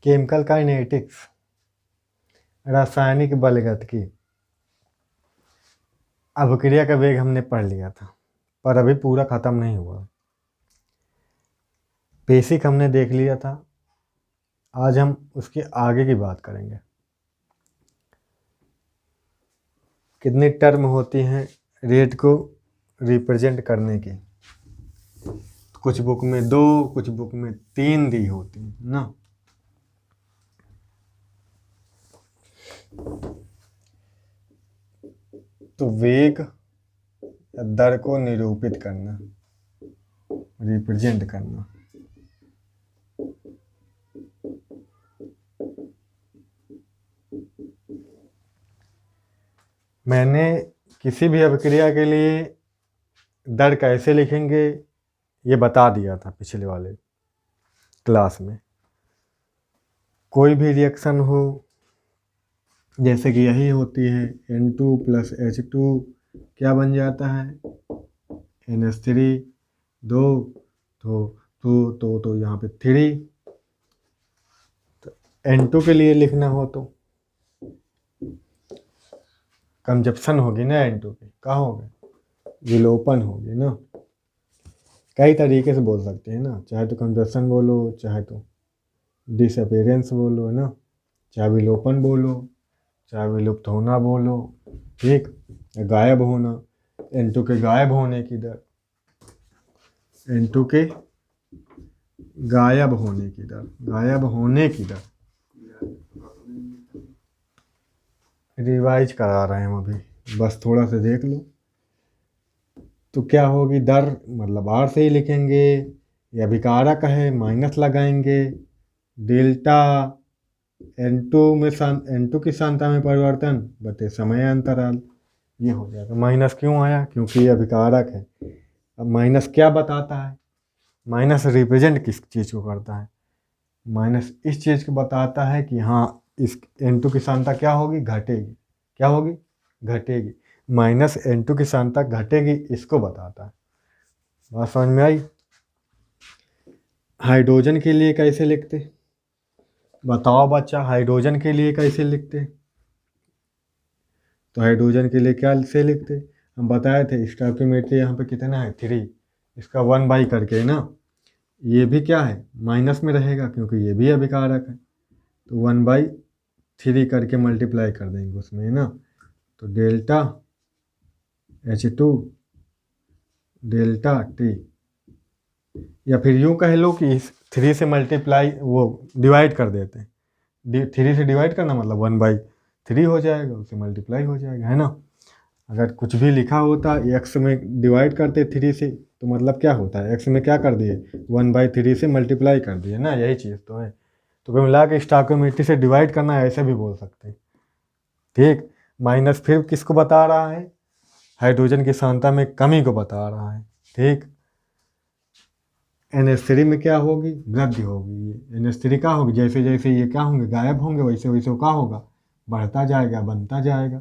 Chemical kinetics, रासायनिक बलगतिकी, अभिक्रिया का वेग हमने पढ़ लिया था पर अभी पूरा खत्म नहीं हुआ। बेसिक हमने देख लिया था, आज हम उसके आगे की बात करेंगे। कितनी टर्म होती हैं रेट को रिप्रेजेंट करने की? कुछ बुक में 2, कुछ बुक में 3 दी होती हैं ना। तो वेग या दर को निरूपित करना, रिप्रेजेंट करना, मैंने किसी भी अभिक्रिया के लिए दर कैसे लिखेंगे ये बता दिया था पिछले वाले क्लास में। कोई भी रिएक्शन हो, जैसे कि यही होती है N2 + H2 क्या बन जाता है NH3 2, तो यहाँ पे 3। तो N2 के लिए लिखना हो तो कंजप्शन होगी ना, N2 की क्या होगा, विलोपन होगी ना। कई तरीके से बोल सकते हैं ना, चाहे तो कंजप्शन बोलो, चाहे तो डिसअपीयरेंस बोलो है ना, चाहे विलोपन बोलो, चाहे विलुप्त होना बोलो, ठीक, गायब होना। N2 के गायब होने की दर, N2 के गायब होने की दर, गायब होने की दर रिवाइज करा रहे हैं हम अभी, बस थोड़ा सा देख लो। तो क्या होगी दर, मतलब R से ही लिखेंगे, या अभिकारक है माइनस लगाएंगे, डेल्टा N2 की सांद्रता में परिवर्तन बटे समय अंतराल, ये हो जाएगा। माइनस क्यों आया, क्योंकि ये अभिकारक है। अब माइनस क्या बताता है, माइनस रिप्रेजेंट किस चीज़ को करता है, माइनस इस चीज़ को बताता है कि हाँ इस N2 की सांद्रता क्या होगी, घटेगी। क्या होगी, घटेगी। माइनस N2 की सांद्रता घटेगी, इसको बताता है। बात समझ में आई? हाइड्रोजन के लिए कैसे लिखते, बताओ बच्चा, हाइड्रोजन के लिए कैसे लिखते? तो हाइड्रोजन के लिए क्या से लिखते, हम बताए थे स्टोइकियोमेट्री यहाँ पे कितना है 3, इसका 1/, करके ना, ये भी क्या है माइनस में रहेगा क्योंकि ये भी अभिकारक है, तो 1/3 करके मल्टीप्लाई कर देंगे उसमें है ना। तो डेल्टा H2 डेल्टा T, या फिर यूँ कह लो कि इस 3 से मल्टीप्लाई वो डिवाइड कर देते हैं, 3 से डिवाइड करना मतलब 1/3 हो जाएगा, उससे मल्टीप्लाई हो जाएगा है ना। अगर कुछ भी लिखा होता x में डिवाइड करते 3 से, तो मतलब क्या होता है x में क्या कर दिए 1/3 से मल्टीप्लाई कर दिए ना, यही चीज़ तो है। तो कोई मिला के स्टोइकियोमेट्री से डिवाइड करना है, ऐसे भी बोल सकते हैं, ठीक। माइनस फिर किसको बता रहा है, हाइड्रोजन की सांद्रता में कमी को बता रहा है, ठीक। NH3 में क्या होगी, वृद्धि होगी। ये NH3 क्या होगी, जैसे जैसे ये क्या होंगे गायब होंगे, वैसे वैसे क्या होगा, बढ़ता जाएगा, बनता जाएगा।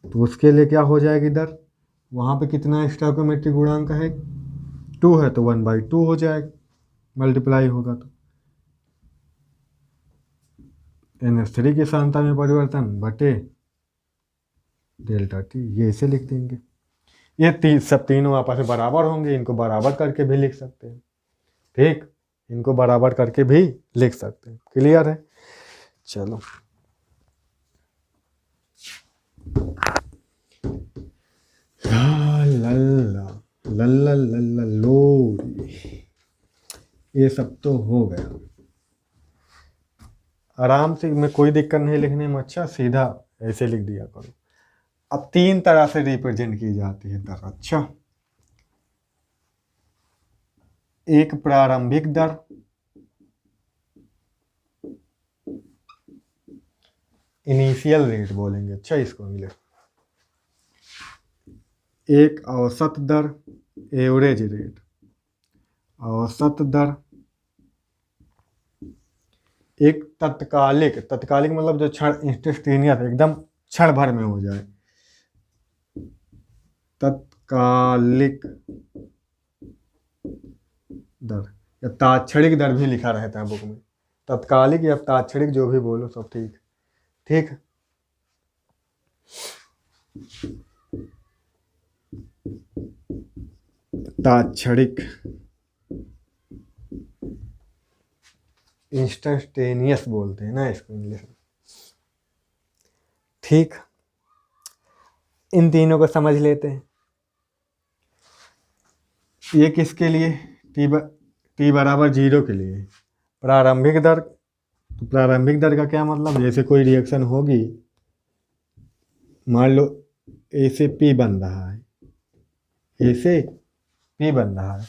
तो उसके लिए क्या हो जाएगी दर, वहाँ पे कितना स्टोइकियोमेट्रिक गुणांक है 2 है, तो 1/2 हो जाएगा, मल्टीप्लाई होगा तो NH3 की सांद्रता में परिवर्तन बटे डेल्टा T, ये इसे लिख देंगे। ये सब तीनों आपस में बराबर होंगे, इनको बराबर करके भी लिख सकते हैं, ठीक, इनको बराबर करके भी लिख सकते हैं। क्लियर है? चलो लो, ये सब तो हो गया आराम से, मैं कोई दिक्कत नहीं लिखने में, अच्छा सीधा ऐसे लिख दिया करो। अब 3 तरह से रिप्रेजेंट की जाती है दर। अच्छा, एक प्रारंभिक दर, इनिशियल रेट बोलेंगे, अच्छा इसको इंग्लिश। एक औसत दर, एवरेज रेट, औसत दर। एक तत्कालिक, तत्कालिक मतलब जो क्षण, इंस्टेंटेनियस, एकदम क्षण भर में हो जाए, तत्कालिक दर या तात्क्षणिक दर भी लिखा रहता है बुक में। तत्कालिक या तात्क्षणिक जो भी बोलो सब ठीक। ठीक, तात्क्षणिक, इंस्टेंटेनियस बोलते हैं ना इसको इंग्लिश में। ठीक, इन तीनों को समझ लेते हैं। ये किसके लिए, टी बराबर 0 के लिए प्रारंभिक दर। तो प्रारंभिक दर का क्या मतलब, जैसे कोई रिएक्शन होगी, मान लो ए से पी बन रहा है, ए से पी बन रहा है,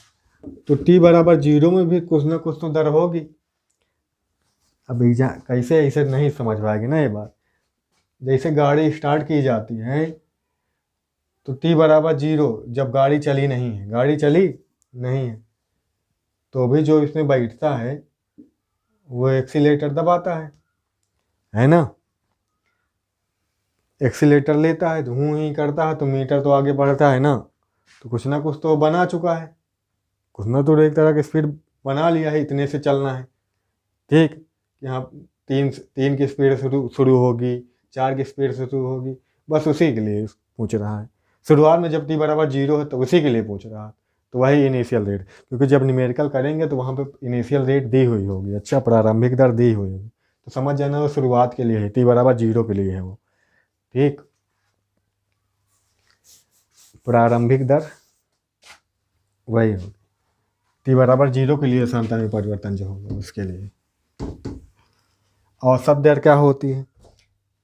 तो टी बराबर 0 में भी कुछ ना कुछ तो दर होगी। अब कैसे ऐसे नहीं समझ पाएगी ना ये बात। जैसे गाड़ी स्टार्ट की जाती है तो टी बराबर 0, जब गाड़ी चली नहीं है, गाड़ी चली नहीं है, तो भी जो इसमें बैठता है वो एक्सीलेटर दबाता है ना। एक्सीलेटर लेता है तो हूँ ही करता है, तो मीटर तो आगे बढ़ता है ना, तो कुछ ना कुछ तो बना चुका है, कुछ ना तो एक तरह की स्पीड बना लिया है, इतने से चलना है। ठीक, यहाँ 3 की स्पीड शुरू होगी, 4 की स्पीड से शुरू होगी, बस उसी के लिए पूछ रहा है। शुरुआत में जब टी बराबर 0 है तो उसी के लिए पूछ रहा है, तो वही इनिशियल रेट, क्योंकि जब न्यूमेरिकल करेंगे तो वहाँ पे इनिशियल रेट दी हुई होगी। अच्छा, प्रारंभिक दर दी हुई होगी, तो समझ जाना वो शुरुआत के लिए है, टी बराबर 0 के लिए है वो। ठीक, प्रारंभिक दर वही होगी, टी बराबर 0 के लिए सांता में परिवर्तन जो होगा उसके लिए। औसत दर क्या होती है,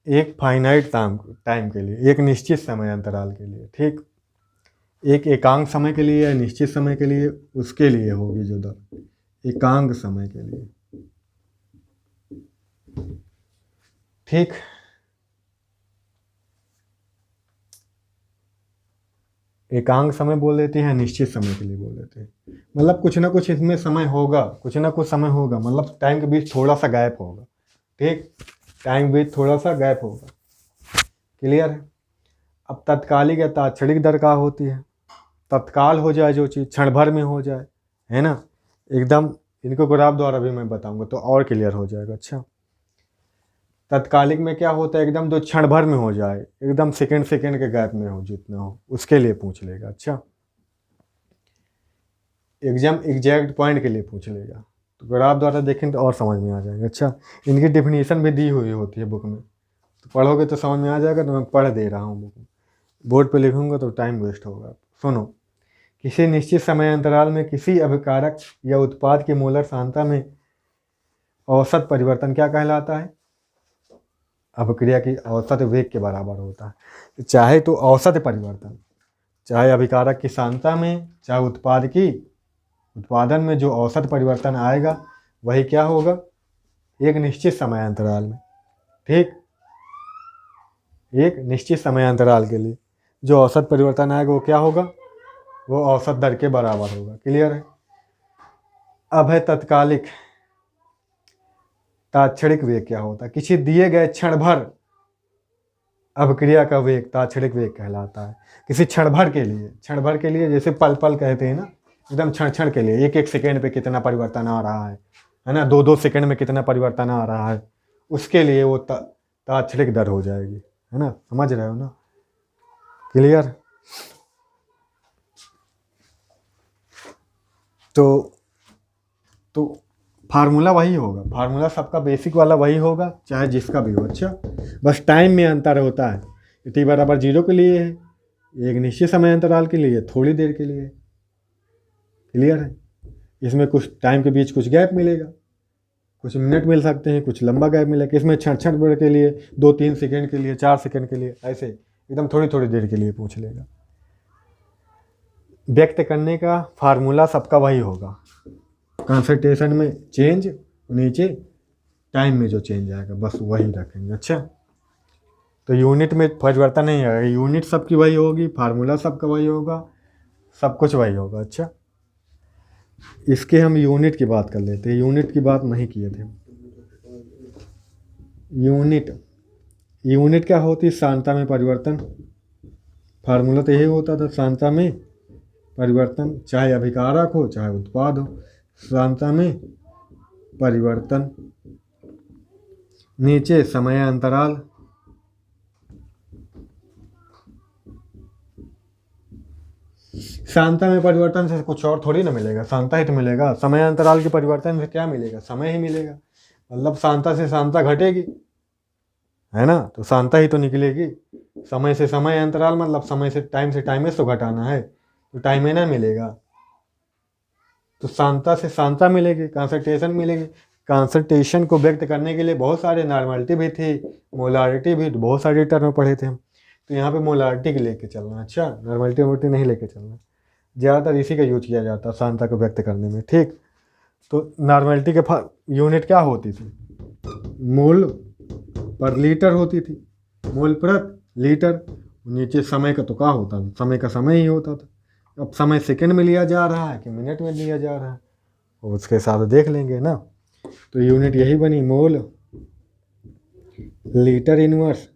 एक फाइनाइट टाइम के लिए, एक निश्चित समय अंतराल के लिए। ठीक, एक एकांक समय के लिए या निश्चित समय के लिए, उसके लिए होगी जो दर, एकांक समय के लिए। ठीक, एकांक समय बोल देते हैं, निश्चित समय के लिए बोल देते हैं, मतलब कुछ ना कुछ इसमें समय होगा, कुछ ना कुछ समय होगा, मतलब टाइम के बीच थोड़ा सा गैप होगा। ठीक, टाइम के बीच थोड़ा सा गैप होगा। क्लियर है। अब तत्कालिक या तात्क्षणिक दर क्या होती है, तत्काल हो जाए जो चीज़, क्षण भर में हो जाए, है ना, एकदम। इनको ग्राफ द्वारा भी मैं बताऊंगा तो और क्लियर हो जाएगा। अच्छा, तत्कालिक में क्या होता है, एकदम जो क्षण भर में हो जाए, एकदम सेकंड के गैप में हो, जितना हो उसके लिए पूछ लेगा। अच्छा, एकदम एग्जैक्ट पॉइंट के लिए पूछ लेगा, तो ग्राफ द्वारा देखें तो और समझ में आ जाएगा। अच्छा, इनकी डेफिनेशन भी दी हुई होती है बुक में, तो पढ़ोगे तो समझ में आ जाएगा। तो मैं पढ़ दे रहा हूँ बुक में, बोर्ड पे लिखूंगा तो टाइम वेस्ट होगा। सुनो, किसी निश्चित समय अंतराल में किसी अभिकारक या उत्पाद की मोलर सांद्रता में औसत परिवर्तन क्या कहलाता है, अभिक्रिया की औसत वेग के बराबर होता है। चाहे तो औसत परिवर्तन, चाहे अभिकारक की सांद्रता में, चाहे उत्पाद की उत्पादन में जो औसत परिवर्तन आएगा वही क्या होगा, एक निश्चित समय अंतराल में। ठीक, एक निश्चित समय अंतराल के लिए जो औसत परिवर्तन आएगा वो क्या होगा, वो औसत दर के बराबर होगा। क्लियर है। अब है तत्कालिक, तात्क्षणिक वेग क्या होता है, किसी दिए गए क्षण भर अभिक्रिया का वेग तात्क्षणिक वेग कहलाता है। किसी क्षण भर के लिए, जैसे पल पल कहते हैं ना, एकदम क्षण के लिए, एक सेकेंड पे कितना परिवर्तन आ रहा है ना, 2 सेकेंड में कितना परिवर्तन आ रहा है, उसके लिए वो तात्क्षणिक दर हो जाएगी, है ना, समझ रहे हो ना। क्लियर। तो फार्मूला वही होगा, फार्मूला सबका बेसिक वाला वही होगा, चाहे जिसका भी हो। अच्छा, बस टाइम में अंतर होता है, टी बराबर 0 के लिए है, एक निश्चित समय अंतराल के लिए, थोड़ी देर के लिए। क्लियर है। इसमें कुछ टाइम के बीच कुछ गैप मिलेगा, कुछ मिनट मिल सकते हैं, कुछ लंबा गैप मिलेगा। इसमें क्षण भर के लिए, 2-3 सेकेंड के लिए, 4 सेकेंड के लिए, ऐसे एकदम थोड़ी थोड़ी देर के लिए पूछ लेगा। व्यक्त करने का फार्मूला सबका वही होगा, कंसंट्रेशन में चेंज, नीचे टाइम में जो चेंज आएगा बस वही रखेंगे। अच्छा, तो यूनिट में परिवर्तन नहीं आएगा, यूनिट सबकी वही होगी, फार्मूला सबका वही होगा, सब कुछ वही होगा। अच्छा, इसके हम यूनिट की बात कर लेते हैं, यूनिट की बात नहीं किए थे। यूनिट क्या होती है, सांद्रता में परिवर्तन, फार्मूला तो यही होता था, सांता में परिवर्तन, चाहे अभिकारक हो चाहे उत्पाद हो, सांता में परिवर्तन। नीचे समय अंतराल, सांता में परिवर्तन से कुछ और थोड़ी ना मिलेगा, सांता ही तो मिलेगा। समय अंतराल के परिवर्तन से क्या मिलेगा, समय ही मिलेगा। मतलब सांता से सांता घटेगी, है ना, तो सांता ही तो निकलेगी। समय से समय अंतराल मतलब समय से टाइम तो घटाना है, तो टाइम ही ना मिलेगा। तो सांता से सांता मिलेगी, कंसंट्रेशन मिलेगी। कंसंट्रेशन को व्यक्त करने के लिए बहुत सारे नॉर्मलिटी भी थी, मोलारिटी भी, बहुत सारे टर्म पढ़े थे हम। तो यहाँ पे मोलारिटी के लेके चलना, अच्छा नॉर्मलिटी वोलिटी नहीं लेके चलना। ज़्यादातर इसी का यूज किया जाता है सांता को व्यक्त करने में, ठीक। तो नॉर्मलिटी के यूनिट क्या होती थी, मोल पर लीटर होती थी, मोल प्रति लीटर। नीचे समय का तो क्या होता था, समय का समय ही होता था। अब समय सेकंड में लिया जा रहा है कि मिनट में लिया जा रहा है, और उसके साथ देख लेंगे ना। तो यूनिट यही बनी, मोल लीटर इनवर्स,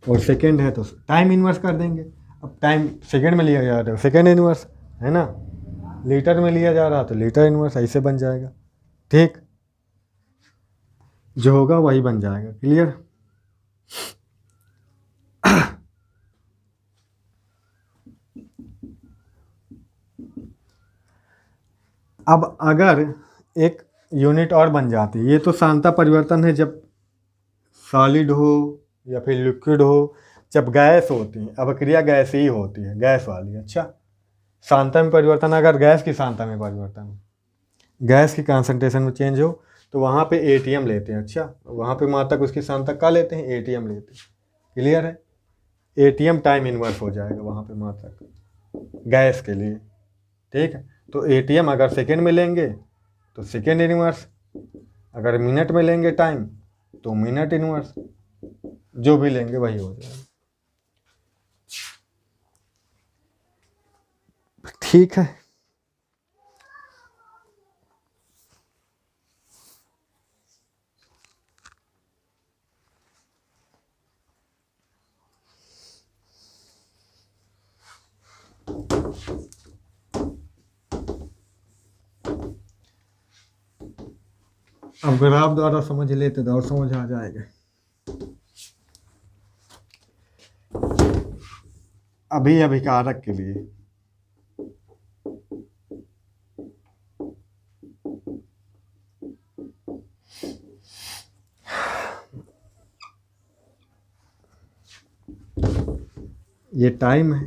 और सेकंड है तो टाइम इनवर्स कर देंगे। अब टाइम सेकंड में लिया जा रहा है सेकंड इनवर्स, है ना, लीटर में लिया जा रहा तो लीटर इनवर्स, ऐसे बन जाएगा, ठीक। जो होगा वही बन जाएगा, क्लियर। अब अगर एक यूनिट और बन जाती, ये तो सांता परिवर्तन है जब सॉलिड हो या फिर लिक्विड हो, जब गैस होती है। अब क्रिया गैस ही होती है, गैस वाली, अच्छा। सांता में परिवर्तन, अगर गैस की सांता में परिवर्तन, गैस की कंसंट्रेशन में चेंज हो, तो वहाँ पे एटीएम लेते हैं, अच्छा। वहाँ पे मात्रक उसकी सांतक का लेते हैं, एटीएम लेते हैं, क्लियर है। एटीएम टाइम इनवर्स हो जाएगा वहाँ पे मात्रक गैस के लिए, ठीक है। तो एटीएम अगर सेकेंड में लेंगे तो सेकेंड इनवर्स, अगर मिनट में लेंगे टाइम तो मिनट इनवर्स, जो भी लेंगे वही हो जाएगा, ठीक है। अब ग्राफ द्वारा समझ लेते तो और समझ आ जाएगा। अभी अभिकारक के लिए ये टाइम है,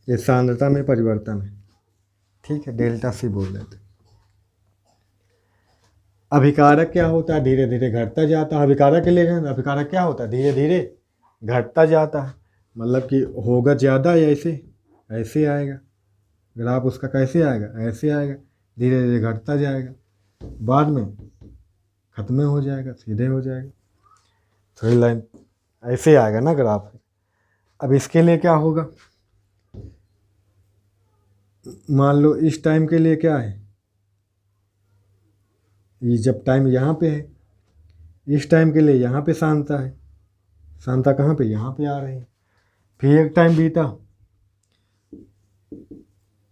ये सांद्रता में परिवर्तन है, ठीक है, डेल्टा सी बोल देते। अभिकारक क्या होता है, धीरे धीरे घटता जाता है। अभिकारक के लिए अभिकारक क्या होता है, धीरे धीरे घटता जाता है, मतलब कि होगा ज़्यादा या ऐसे ऐसे आएगा ग्राफ उसका, कैसे आएगा, ऐसे आएगा, धीरे धीरे घटता जाएगा, बाद में खत्म हो जाएगा, सीधे हो जाएगा, थोड़ी लाइन ऐसे आएगा ना ग्राफ। अब इसके लिए क्या होगा, मान लो इस टाइम के लिए क्या है, ये जब टाइम यहाँ पे है, इस टाइम के लिए यहाँ पे सांता है, सांता कहाँ पे, यहाँ पे आ रही है। फिर एक टाइम बीता,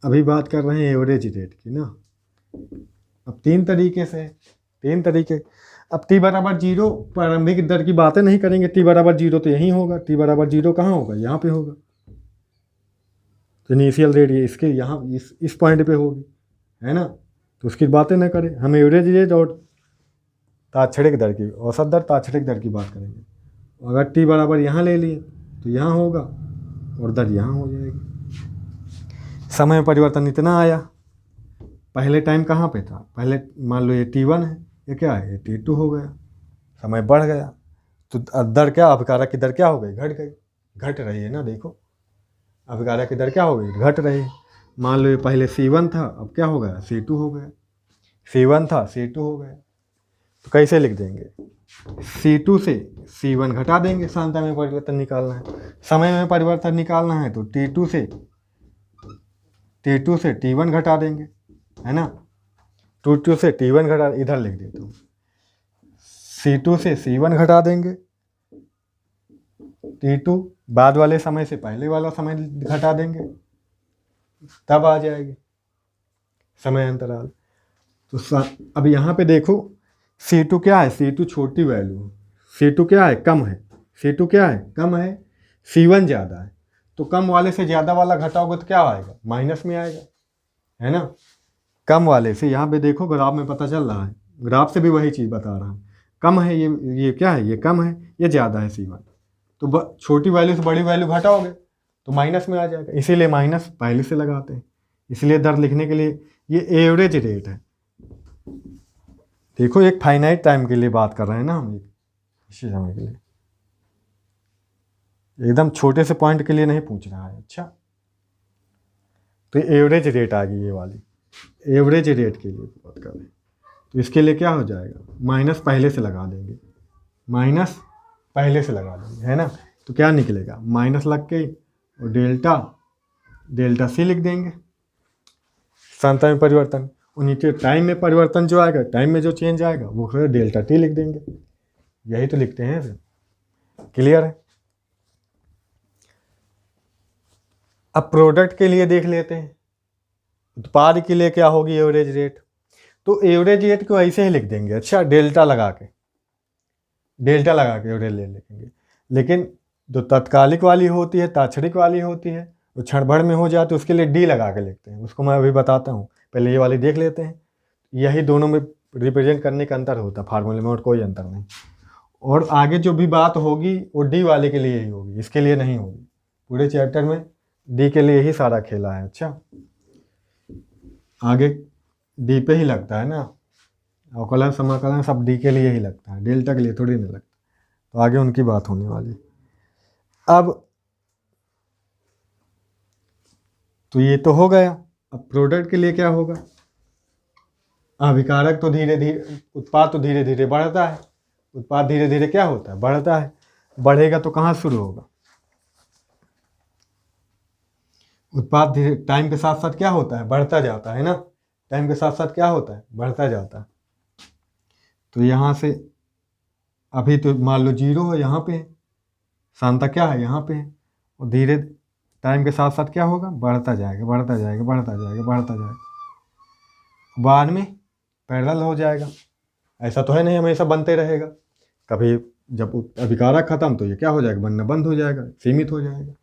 अभी बात कर रहे हैं एवरेज रेट की ना। अब तीन तरीके से, तीन तरीके। अब टी बराबर जीरो, प्रारंभिक दर की बातें नहीं करेंगे, टी बराबर जीरो तो यहीं होगा, टी बराबर जीरो कहाँ होगा, यहाँ पे होगा। तो इनिशियल रेट ये इसके यहाँ इस पॉइंट पे होगी, है ना, तो उसकी बातें ना करें, हम एवरेज रेट और ताक्षणिक दर की, औसत दर ताक्षणिक दर की बात करेंगे। अगर टी बराबर यहाँ ले लिए तो यहाँ होगा और दर यहाँ हो जाएगी। समय में परिवर्तन इतना आया, पहले टाइम कहाँ पे था, पहले मान लो ये T1 है, ये क्या है, ये T2 हो गया, समय बढ़ गया, तो दर क्या, अभिकारक की दर क्या हो गई, घट गई, घट रही है ना, देखो अभिकारक की दर क्या हो गई, घट रही है। मान लो ये पहले C1 था, अब क्या हो गया, C2 हो गया, C1 था C2 हो गया। तो कैसे लिख देंगे, C2 से C1 घटा देंगे, सांता में परिवर्तन निकालना है, समय में परिवर्तन निकालना है तो T2 से T1 घटा देंगे, है ना, T2 से T1 घटा, इधर लिख देता हूँ C2 से C1 घटा देंगे, T2 बाद वाले समय से पहले वाला समय घटा देंगे, तब आ जाएगी समय अंतराल। तो अब यहाँ पे देखो C2 क्या है, C2 छोटी वैल्यू, C2 क्या है, कम है, C2 क्या है, कम है, C1 ज़्यादा है। तो कम वाले से ज़्यादा वाला घटाओगे तो क्या आएगा, माइनस में आएगा, है ना। कम वाले से, यहाँ पे देखो ग्राफ में पता चल रहा है, ग्राफ से भी वही चीज़ बता रहा है, कम है ये क्या है, ये कम है, ये ज़्यादा है C1। तो छोटी वैल्यू से बड़ी वैल्यू घटाओगे तो माइनस में आ जाएगा, इसीलिए माइनस पहले से लगाते हैं। इसलिए दर लिखने के लिए ये एवरेज रेट है। देखो एक फाइनाइट टाइम के लिए बात कर रहे हैं ना हम, इसी समय के लिए, एकदम छोटे से पॉइंट के लिए नहीं पूछ रहा है। अच्छा, तो एवरेज रेट आ गई ये वाली, एवरेज रेट के लिए बात कर रहे हैं। तो इसके लिए क्या हो जाएगा, माइनस पहले से लगा देंगे, माइनस पहले से लगा देंगे, है ना। तो क्या निकलेगा, माइनस लग के और डेल्टा C लिख देंगे, सांता में परिवर्तन, और नीचे टाइम में परिवर्तन जो आएगा, टाइम में जो चेंज आएगा वो फिर डेल्टा T लिख देंगे। यही तो लिखते हैं, क्लियर है। अब प्रोडक्ट के लिए देख लेते हैं, उत्पाद के लिए क्या होगी एवरेज रेट। तो एवरेज रेट को ऐसे ही लिख देंगे, अच्छा, डेल्टा लगा के एवरेज ले लिखेंगे। लेकिन जो तत्कालिक वाली होती है, तात्क्षणिक वाली होती है, वो क्षण भर में हो जाती है, उसके लिए D लगा के लिखते हैं, उसको मैं अभी बताता हूँ। पहले ये वाली देख लेते हैं, यही दोनों में रिप्रेजेंट करने का अंतर होता है फार्मूले में, और कोई अंतर नहीं। और आगे जो भी बात होगी वो D वाले के लिए ही होगी, इसके लिए नहीं होगी। पूरे चैप्टर में D के लिए ही सारा खेला है। अच्छा, आगे D पे ही लगता है ना, अवकलन समाकलन सब D के लिए ही लगता है, डेल्टा के लिए थोड़ी नहीं लगता। तो आगे उनकी बात होने वाली। अब तो ये तो हो गया, अब प्रोडक्ट के लिए क्या होगा, अभिकारक तो धीरे धीरे, उत्पाद तो धीरे धीरे बढ़ता है, उत्पाद धीरे धीरे क्या होता है, बढ़ता है। बढ़ेगा तो कहाँ शुरू होगा, उत्पाद धीरे, टाइम के साथ साथ क्या होता है, बढ़ता जाता है ना, टाइम के साथ साथ क्या होता है, बढ़ता जाता है। तो यहाँ से अभी तो मान लो 0 है, यहाँ पे सांता क्या है, यहाँ पे है, और धीरे टाइम के साथ साथ क्या होगा, बढ़ता जाएगा, बढ़ता जाएगा, बढ़ता जाएगा, बढ़ता जाएगा, बाद में पैरेलल हो जाएगा। ऐसा तो है नहीं हमेशा बनते रहेगा, कभी जब अभिकारक खत्म तो ये क्या हो जाएगा, बनना बंद हो जाएगा, सीमित हो जाएगा,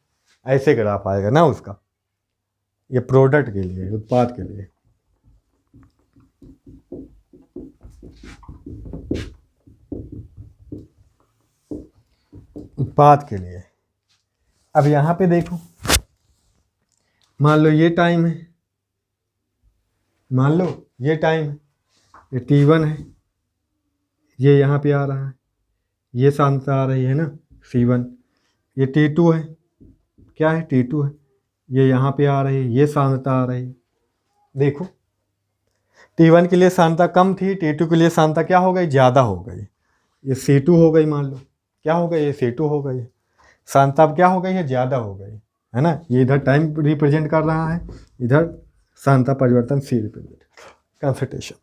ऐसे ग्राफ आएगा ना उसका। ये प्रोडक्ट के लिए, उत्पाद के लिए। उत्पाद के लिए अब यहाँ पे देखो, मान लो ये टाइम है, मान लो ये टाइम है, ये T1 है, ये यहाँ पे आ रहा है, ये सांता आ रही है ना C1, ये T2 है, क्या है, T2 है, ये यहाँ पे आ रही है, ये सांता आ रही है। देखो T1 के लिए सांता कम थी, T2 के लिए सांता क्या हो गई, ज़्यादा हो गई, ये C2 हो गई, मान लो क्या हो गई, ये C2 हो गई, सांता अब क्या हो गई है, ज़्यादा हो गई, है ना। ये इधर टाइम रिप्रेजेंट कर रहा है, इधर सांता परिवर्तन C रिप्रेजेंट, कंसंट्रेशन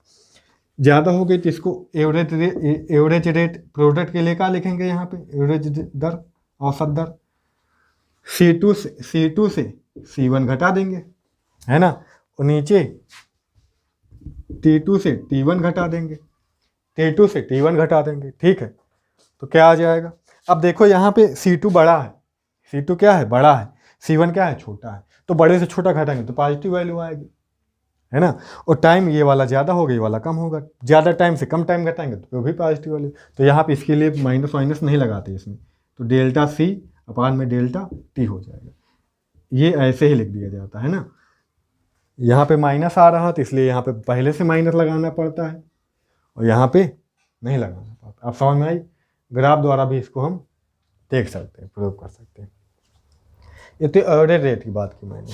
ज़्यादा हो गई, तो इसको एवरेज रेट प्रोडक्ट के लिए क्या लिखेंगे, यहाँ पे एवरेज दर, औसत दर। C2 से C1 घटा देंगे, है ना, और नीचे T2 से T1 घटा देंगे, T2 से T1 घटा देंगे, ठीक है। तो क्या आ जाएगा, अब देखो यहाँ पे C2 बड़ा है, C2 क्या है, बड़ा है, C1 क्या है, छोटा है, तो बड़े से छोटा घटाएंगे तो पॉजिटिव वैल्यू आएगी, है ना। और टाइम ये वाला ज़्यादा होगा, ये वाला कम होगा, ज़्यादा टाइम से कम टाइम घटाएंगे तो भी पॉजिटिव वैल्यू। तो यहाँ पे इसके लिए माइनस माइनस नहीं लगाते इसमें, तो डेल्टा C अपान में डेल्टा T हो जाएगा। ये ऐसे ही लिख दिया जाता है ना, यहाँ पे माइनस आ रहा तो इसलिए यहाँ पे पहले से माइनस लगाना पड़ता है, और यहाँ पे नहीं लगाना पड़ता। अब समझ में आई, ग्राफ द्वारा भी इसको हम देख सकते हैं, प्रूव कर सकते हैं। ये तो एवरेज रेट की बात की मैंने।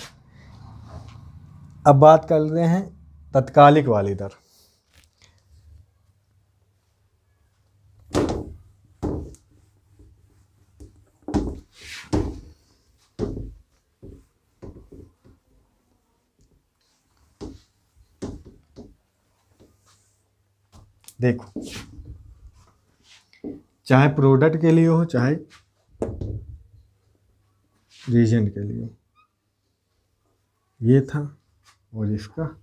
अब बात कर रहे हैं तत्कालिक वाली दर। देखो चाहे प्रोडक्ट के लिए हो चाहे रीजेंट के लिए हो। ये था और इसका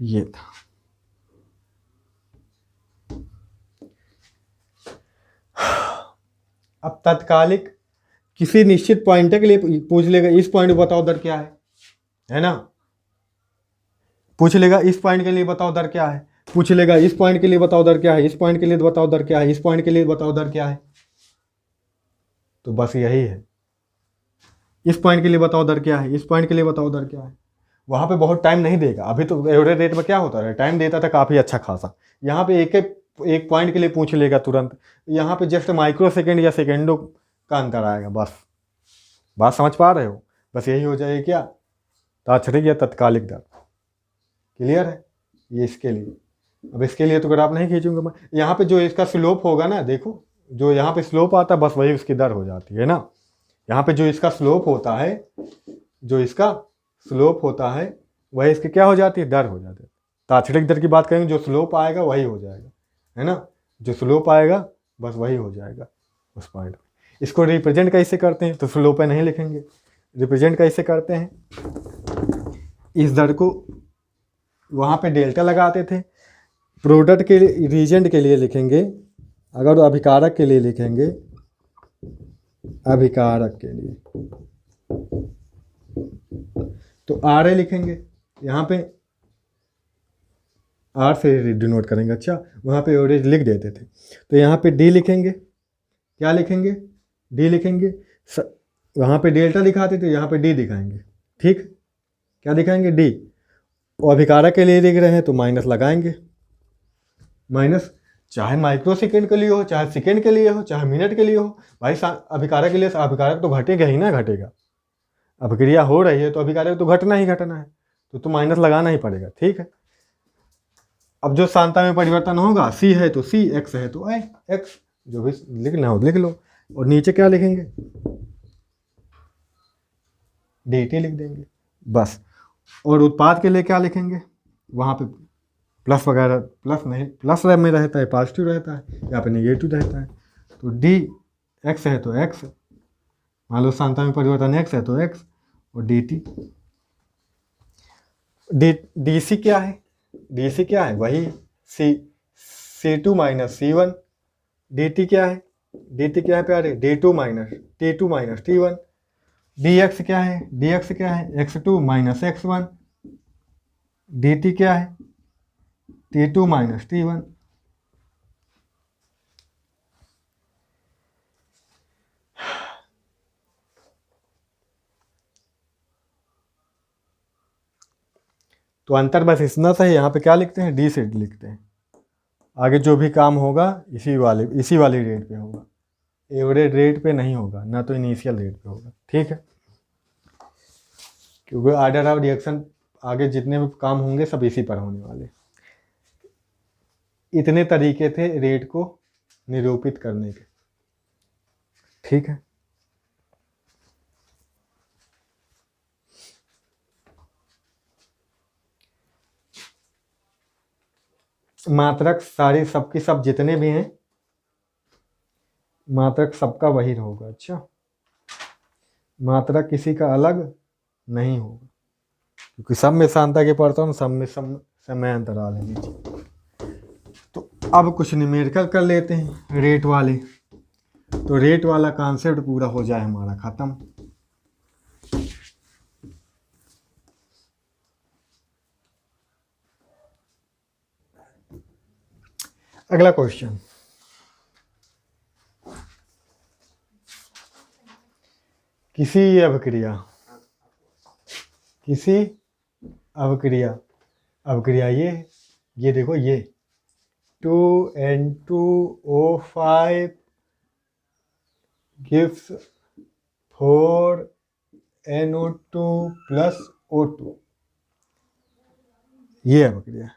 ये था। अब तत्कालिक किसी निश्चित पॉइंट के लिए पूछ लेगा, इस पॉइंट को बताओ दर क्या है ना। पूछ लेगा इस पॉइंट के लिए बताओ दर क्या है, पूछ लेगा इस पॉइंट के लिए बताओ दर क्या है, इस पॉइंट के लिए बताओ दर क्या है, इस पॉइंट के लिए बताओ दर क्या है। तो बस यही है, इस पॉइंट के लिए बताओ दर क्या है, इस पॉइंट के लिए बताओ दर क्या है। वहां पे बहुत टाइम नहीं देगा। अभी तो एवरेज रेट में क्या होता है, टाइम देता था काफ़ी अच्छा खासा। यहाँ पे एक पॉइंट के लिए पूछ लेगा तुरंत। यहाँ पे जस्ट माइक्रो सेकेंड या सेकेंडों का अंतर आएगा बस। बात समझ पा रहे हो? बस यही हो जाएगी क्या, तात्क्षणिक या तत्कालिक दर। क्लियर है? ये इसके लिए। अब इसके लिए तो ग्राफ नहीं खींचूंगा मैं। यहाँ पे जो इसका स्लोप होगा ना, देखो जो यहाँ पे स्लोप आता है बस वही उसकी दर हो जाती है ना। यहाँ पे जो इसका स्लोप होता है, जो इसका स्लोप होता है वही इसकी क्या हो जाती है, दर हो जाती है। तात्क्षणिक दर की बात करेंगे, जो स्लोप आएगा वही हो जाएगा, है ना। जो स्लोप आएगा बस वही हो जाएगा उस पॉइंट में। इसको रिप्रेजेंट कैसे करते हैं, तो स्लोप पे नहीं लिखेंगे, रिप्रेजेंट कैसे करते हैं, इस दर को वहाँ पे डेल्टा लगाते थे। प्रोडक्ट के लिए, रीजेंट के लिए लिखेंगे, अगर अभिकारक के लिए लिखेंगे, अभिकारक के लिए तो आर ए लिखेंगे, यहाँ पे आर से डिनोट करेंगे। अच्छा, वहाँ पे एवरेज लिख देते थे, तो यहाँ पे डी लिखेंगे। क्या लिखेंगे, डी लिखेंगे। वहाँ पे डेल्टा दिखाते थे, यहाँ पे डी दिखाएंगे। ठीक, क्या दिखाएंगे, डी। और अभिकारक के लिए लिख रहे हैं तो माइनस लगाएंगे। माइनस चाहे माइक्रो सेकेंड के लिए हो, चाहे सेकेंड के लिए हो, चाहे मिनट के लिए हो भाई। अभिकारक के लिए अभिकारक तो घटेगा ही ना, घटेगा। अभिक्रिया हो रही है तो अभिकारक तो घटना ही घटना है, तो माइनस लगाना ही पड़ेगा। ठीक है। अब जो सांता में परिवर्तन होगा, सी है तो सी, एक्स है तो एक्स, जो भी लिखना हो लिख लो। और नीचे क्या लिखेंगे, dt लिख देंगे बस। और उत्पाद के लिए क्या लिखेंगे, वहाँ पे प्लस वगैरह, प्लस नहीं, प्लस में रहता है, पॉजिटिव रहता है, यहाँ पे नेगेटिव रहता है। तो डी एक्स है तो एक्स, मान लो सांता में परिवर्तन एक्स है तो एक्स, और डी टी। डी सी क्या है, डी सी क्या है, वही C2 minus C1। D T क्या है, डी टी क्या है प्यारे, D2 minus T2 minus T1। D x क्या है, डी एक्स क्या है, X2 minus X1। D T क्या है, T2 माइनस T1। तो अंतर बस इतना सा है, यहाँ पे क्या लिखते हैं, डी से लिखते हैं। आगे जो भी काम होगा इसी वाली रेट पे होगा, एवरेज रेट पे नहीं होगा, ना तो इनिशियल रेट पे होगा। ठीक है, क्योंकि ऑर्डर ऑफ रिएक्शन आगे जितने भी काम होंगे सब इसी पर होने वाले। इतने तरीके थे रेट को निरूपित करने के। ठीक है, मात्रक सारे सबके सब जितने भी हैं, मात्रक सबका वही होगा। अच्छा, मात्रक किसी का अलग नहीं होगा, क्योंकि सब में सांता के परतन, सब में समय अंतराल है नीचे। तो अब कुछ न्यूमेरिकल कर लेते हैं रेट वाले, तो रेट वाला कॉन्सेप्ट पूरा हो जाए हमारा खत्म। अगला क्वेश्चन, किसी अभिक्रिया ये देखो, ये 2N2O5 gives 4NO2 plus O2, ये अभिक्रिया।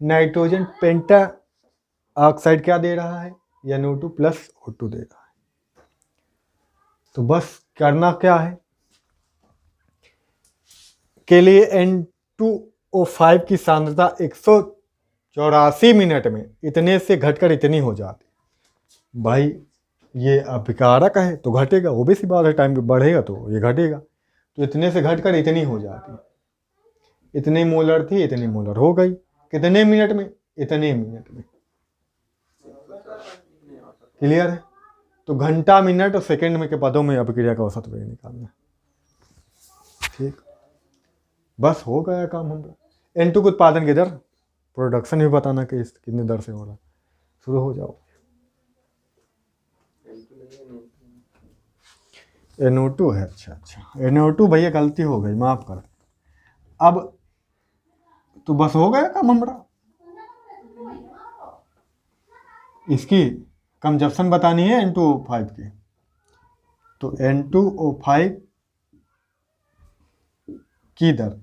नाइट्रोजन पेंटा ऑक्साइड क्या दे रहा है, NO2 प्लस O2 दे रहा है। तो बस करना क्या है, के लिए N2O5 की सांद्रता 184 मिनट में इतने से घटकर इतनी हो जाती, भाई ये अभिकारक है तो घटेगा, वो भी सी बात है, टाइम पे बढ़ेगा तो ये घटेगा। तो इतने से घटकर इतनी हो जाती, इतनी मोलर थी इतनी मोलर हो गई, कितने मिनट में, इतने मिनट में। क्लियर है? तो घंटा मिनट और सेकंड में के पदों में अभिक्रिया का औसत वेग निकालना। ठीक, बस हो गया काम हमारा। N2 के उत्पादन की दर, प्रोडक्शन भी बताना कि कितनी दर से हो रहा। शुरू हो जाओ। NO2 है, अच्छा NO2 भैया गलती हो गई, माफ कर। अब तो बस हो गया काम हमारा। इसकी कंजप्शन बतानी है N2O5 की। तो N2O5 की दर,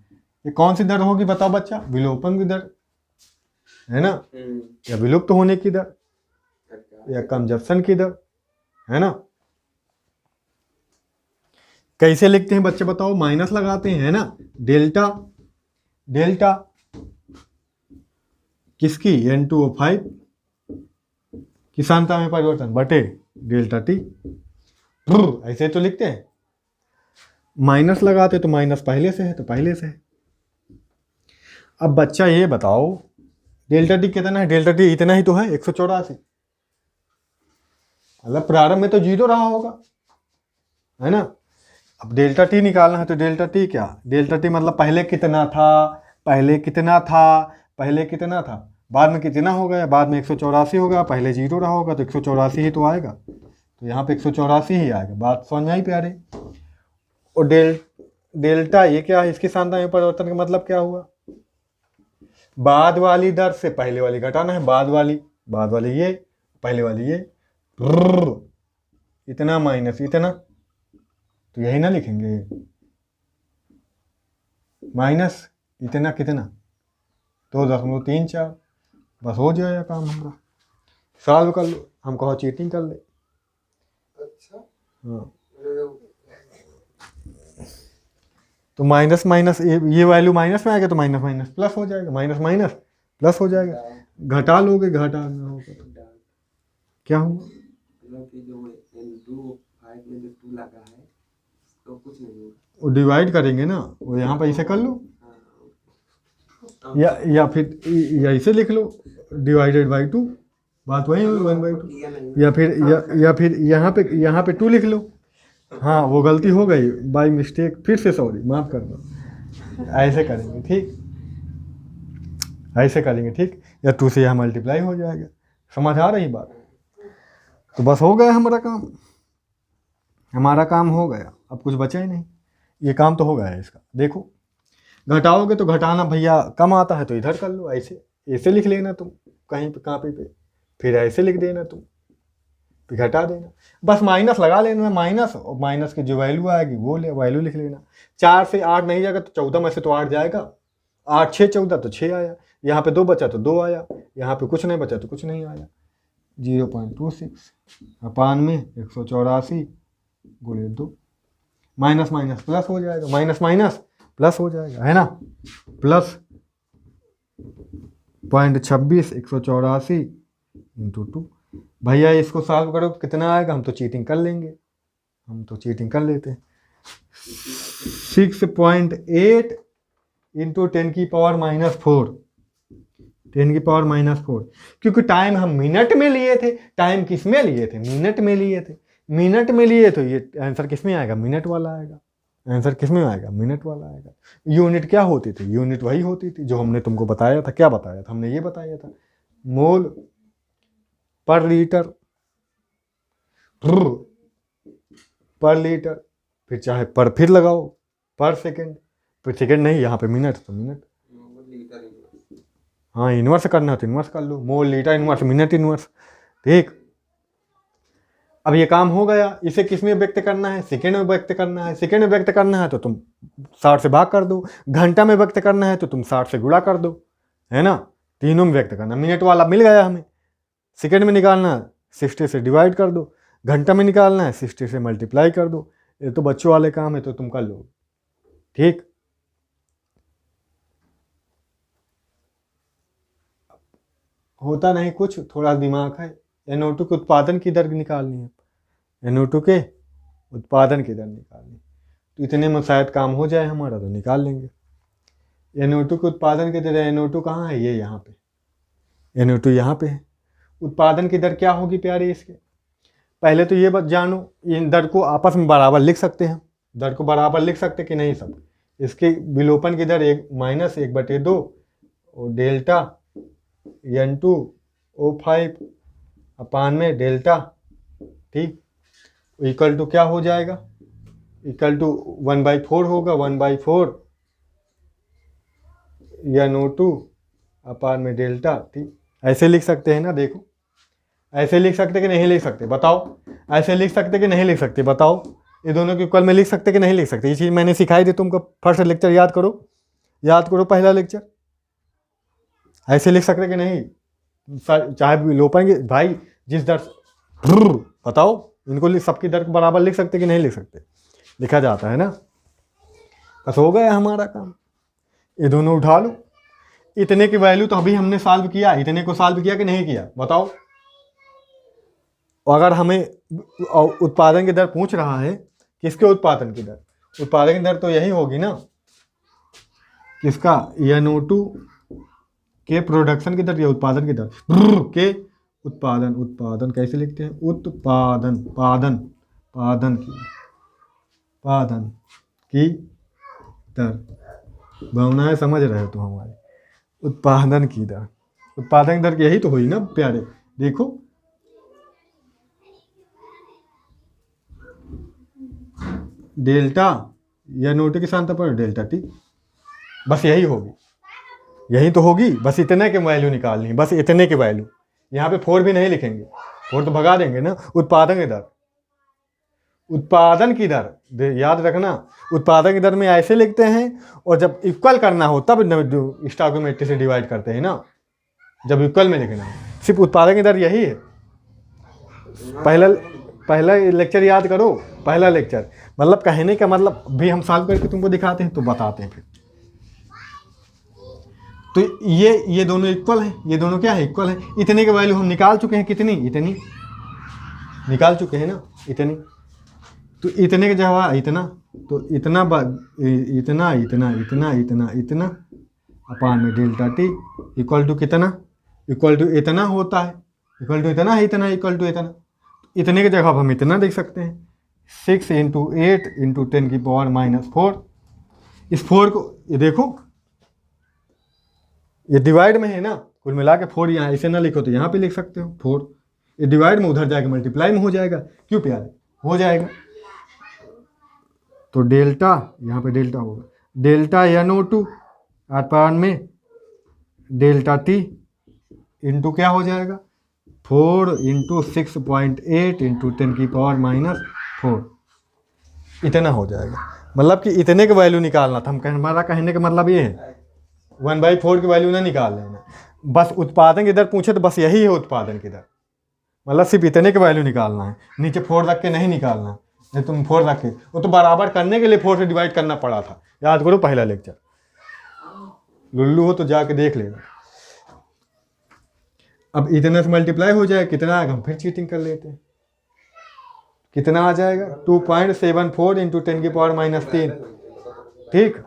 ये कौन सी दर होगी बताओ बच्चा? विलोपन की दर है ना, या विलुप्त होने की दर, या कंजप्शन की दर, है ना। कैसे लिखते हैं बच्चे बताओ? माइनस लगाते हैं, है ना। डेल्टा, डेल्टा किसकी? N2O5 की सांद्रता में परिवर्तन बटे डेल्टा टी। ऐसे तो लिखते हैं। माइनस लगाते तो माइनस पहले से है तो पहले से है। अब बच्चा ये बताओ डेल्टा टी कितना है? डेल्टा टी इतना ही तो है, 184। मतलब प्रारंभ में तो 0 रहा होगा, है ना। अब डेल्टा टी निकालना है तो डेल्टा टी क्या? डेल्टा टी मतलब पहले कितना था, पहले कितना था, पहले कितना था, बाद में कितना हो गया, बाद में 184 होगा, पहले 0 रहा होगा तो 184 ही तो आएगा। तो यहाँ पे 184 ही आएगा। बात समझ में आई प्यारे? और डेल्टा ये क्या है? इसकी सांद्रता में परिवर्तन का मतलब क्या हुआ? बाद वाली दर से पहले वाली घटाना है। बाद वाली ये, पहले वाली ये, इतना माइनस इतना, तो यही ना लिखेंगे, माइनस इतना कितना, 2.34। बस हो जाएगा काम हमारा। सॉल्व कर लो, हम कहो चीटिंग कर ले। अच्छा हाँ, तो माइनस माइनस ये वैल्यू माइनस में आएगा तो माइनस माइनस प्लस हो जाएगा, माइनस माइनस प्लस हो जाएगा। घटा लोगे, घटा होगा क्या होगा? वो डिवाइड करेंगे ना, वो यहाँ पर ऐसे कर लो, या फिर ऐसे लिख लो डिवाइडेड बाई 2, बात वही होगी 1/2। या फिर यहाँ पे 2 लिख लो। हाँ वो गलती हो गई बाय मिस्टेक, फिर से सॉरी, माफ कर दो। ऐसे करेंगे ठीक, ऐसे करेंगे ठीक, या 2 से यहाँ मल्टीप्लाई हो जाएगा। समझ आ रही बात? तो बस हो गया हमारा काम, हमारा काम हो गया। अब कुछ बचा ही नहीं, ये काम तो हो गया है इसका। देखो घटाओगे तो घटाना भैया कम आता है तो इधर कर लो, ऐसे लिख लेना तुम कहीं पे कापी पे, फिर ऐसे लिख देना तुम, फिर घटा देना। बस माइनस लगा लेना, माइनस, और माइनस की जो वैल्यू आएगी वो वैल्यू लिख लेना। 4 से 8 नहीं जाएगा तो 14 में से तो 8 जाएगा, 8 6 14 तो 6 आया, यहाँ पे 2 बचा तो 2 आया, यहाँ पे कुछ नहीं बचा तो कुछ नहीं आया। 0.26 अपान में 184 गुणे 2, माइनस माइनस प्लस हो जाएगा, माइनस माइनस प्लस हो जाएगा, है ना। Plus 0.26 184 into 2। भैया इसको सॉल्व करो कितना आएगा? हम तो चीटिंग कर लेंगे, हम तो चीटिंग कर लेते हैं। 6.8 इंटू 10⁻⁴, 10⁻⁴, क्योंकि टाइम हम मिनट में लिए थे। टाइम किस में लिए थे? मिनट में लिए थे। मिनट में लिए तो ये आंसर किस में आएगा? मिनट वाला आएगा। आंसर किस में आएगा? मिनट वाला आएगा। यूनिट क्या होती थी? यूनिट वही होती थी जो हमने तुमको बताया था। क्या बताया था हमने? ये बताया था मोल पर लीटर, पर लीटर, फिर चाहे पर फिर लगाओ, पर सेकेंड, फिर सेकेंड नहीं, यहाँ पे मिनट तो मिनट। हाँ इनवर्स करना है तो इनवर्स कर लो, mole litre inverse minute inverse. ठीक, अब ये काम हो गया। इसे किस में व्यक्त करना है? सेकेंड में व्यक्त करना है। सेकेंड में व्यक्त करना है तो तुम 60 से भाग कर दो। घंटा में व्यक्त करना है तो तुम 60 से गुणा कर दो, है ना। तीनों में व्यक्त करना। मिनट वाला मिल गया हमें। सेकेंड में निकालना है 60 से डिवाइड कर दो, घंटा में निकालना है 60 से मल्टीप्लाई कर दो। ये तो बच्चों वाले काम है तो तुम कर लो। ठीक, होता नहीं कुछ, थोड़ा दिमाग है NO2 के उत्पादन की दर निकालनी है, NO2 के उत्पादन की दर निकालनी। तो इतने में शायद काम हो जाए हमारा, तो निकाल लेंगे। NO2 के उत्पादन की दर, NO2 कहाँ है, ये यहाँ पे, NO2 यहाँ पे है। उत्पादन की दर क्या होगी प्यारे इसके, पहले तो ये बात जानो, इन दर को आपस में बराबर लिख सकते हैं, दर को बराबर लिख सकते कि नहीं सब। इसके विलोपन की दर -1/2 और डेल्टा N2O5 अपान में डेल्टा, ठीक, इक्वल टू क्या हो जाएगा, इक्वल टू 1/4 होगा, 1/4 NO2 अपान में डेल्टा, ठीक। ऐसे लिख सकते हैं ना, देखो ऐसे लिख सकते कि नहीं लिख सकते बताओ, ऐसे लिख सकते कि नहीं लिख सकते बताओ, ये दोनों के इक्वल में लिख सकते कि नहीं लिख सकते। ये चीज़ मैंने सिखाई थी तुमको, फर्स्ट लेक्चर याद करो, याद करो पहला लेक्चर। ऐसे लिख सकते कि नहीं, चाहे विलोपन की, भाई जिस दर, बताओ इनको सबकी दर बराबर लिख सकते कि नहीं लिख सकते, लिखा जाता है ना। बस हो गया हमारा काम, ये दोनों उठा लो। इतने की वैल्यू तो अभी हमने सॉल्व किया, इतने को सॉल्व किया कि नहीं किया बताओ। अगर हमें उत्पादन की दर पूछ रहा है, किसके उत्पादन की दर, उत्पादन की दर तो यही होगी ना, किसका, NO2 के प्रोडक्शन की दर या उत्पादन की दर, के उत्पादन, उत्पादन कैसे लिखते हैं, उत्पादन, पादन, पादन की दर, भावनाएं समझ रहे हो तुम हमारे, उत्पादन की दर, उत्पादन की दर यही तो हुई ना प्यारे। देखो डेल्टा NO2 के साथ पर डेल्टा T, बस यही होगी, यही तो होगी, बस इतने के वैल्यू निकालनी है, बस इतने के वैल्यू। यहाँ पे 4 भी नहीं लिखेंगे, 4 तो भगा देंगे ना। उत्पादन की दर, उत्पादन की दर याद रखना, उत्पादन की दर में ऐसे लिखते हैं, और जब इक्वल करना हो तब स्टोइकोमेट्री से डिवाइड करते हैं ना, जब इक्वल में लिखना है। सिर्फ उत्पादन की दर यही है। पहला लेक्चर याद करो, पहला लेक्चर, मतलब कहने का मतलब भी हम सॉल्व करके तुमको दिखाते हैं तो बताते हैं फिर। तो ये दोनों इक्वल हैं, ये दोनों क्या है, इक्वल है। इतने के वैल्यू हम निकाल चुके हैं, कितनी, इतनी निकाल चुके हैं ना, इतनी। तो इतने के जवाब इतना, तो इतना इतना इतना इतना इतना इतना अपान में डेल्टा T इक्वल टू कितना, इक्वल टू इतना होता है, इक्वल टू इतना है, इतना इक्वल टू इतना। इतने की जगह हम इतना देख सकते हैं, 6 × 8 × 10⁻⁴। इस 4 को ये देखो, ये डिवाइड में है ना, कुल मिला के 4 यहाँ ऐसे ना लिखो तो यहाँ पे लिख सकते हो 4, ये डिवाइड में उधर जाके मल्टीप्लाई में हो जाएगा, क्यों प्यारे, हो जाएगा। तो डेल्टा, यहाँ पे डेल्टा होगा, डेल्टा NO2 अपान में डेल्टा T इंटू क्या हो जाएगा, 4 × 6.8 × 10⁻⁴, इतना हो जाएगा। मतलब कि इतने के वैल्यू निकालना था, हमारा कहने का मतलब ये है 1/4 की वैल्यू ना निकाल लेना, बस उत्पादन की दर पूछे तो बस यही है उत्पादन की दर, मतलब सिर्फ इतने के वैल्यू निकालना है, नीचे 4 रख के नहीं निकालना। नहीं तुम 4 रख के, वो तो बराबर करने के लिए 4 से डिवाइड करना पड़ा था, याद करो पहला लेक्चर, लुल्लू हो तो जाके देख लेना। अब इतने से मल्टीप्लाई हो जाए, कितना आएगा, हम फिर चीटिंग कर लेते हैं, कितना आ जाएगा 2.74 × 10⁻³ ठीक,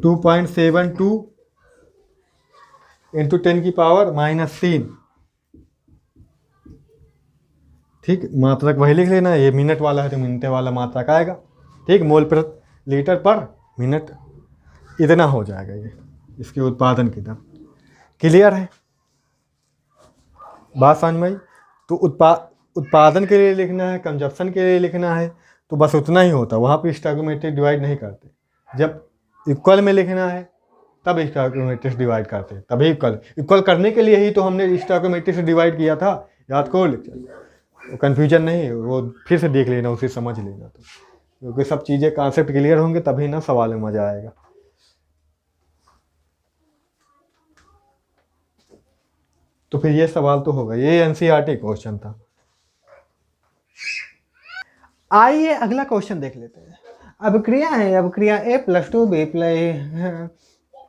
2.72 × 10⁻³ ठीक। मात्रक वही लिख लेना, ये मिनट वाला है तो मिनटे वाला मात्रक आएगा, ठीक, मोल प्रति लीटर पर मिनट, इतना हो जाएगा ये इसके उत्पादन की दर। क्लियर है बात समझ में आई। तो उत्पादन के लिए लिखना है, कंजप्शन के लिए लिखना है, तो बस उतना ही होता, वहाँ पे स्टोइकोमेट्रिक डिवाइड नहीं करते। जब इक्वल में लिखना है तब स्टोइकोमेट्रिक डिवाइड करते हैं, तभी इक्वल करने के लिए ही तो हमने स्टोइकोमेट्रिक से डिवाइड किया था, याद करो लेक्चर, कन्फ्यूजन नहीं, वो फिर से देख लेना, उसे समझ लेना, तो क्योंकि सब चीज़ें कॉन्सेप्ट क्लियर होंगे तभी ना सवाल में मज़ा आएगा। तो फिर ये सवाल तो होगा, ये NCERT क्वेश्चन था। आइए अगला क्वेश्चन देख लेते हैं। अब क्रिया है, अब क्रिया A+2B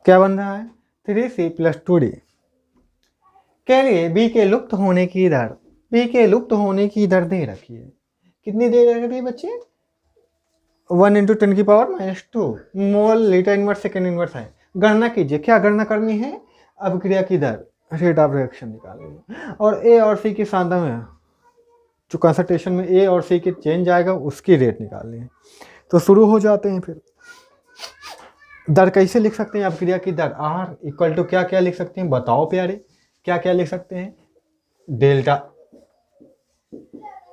क्या बन रहा है, 3C + 2D। के लिए बी के लुप्त होने की दर, बी के लुप्त होने की दर दे रखी है। कितनी दे रखी है बच्चे? 1 × 10⁻², मोल लीटर इनवर्स सेकेंड इनवर्स है। गणना कीजिए, क्या गणना करनी है? अभिक्रिया की दर, रेट ऑफ रिएक्शन निकालनी है। और ए और सी की सांद्रता में जो कंसंट्रेशन में ए और सी की चेंज आएगा उसकी रेट निकालनी है। तो शुरू हो जाते हैं। फिर दर कैसे लिख सकते हैं? अभिक्रिया की दर आर इक्वल टू क्या क्या लिख सकते हैं बताओ प्यारे, क्या क्या लिख सकते हैं? डेल्टा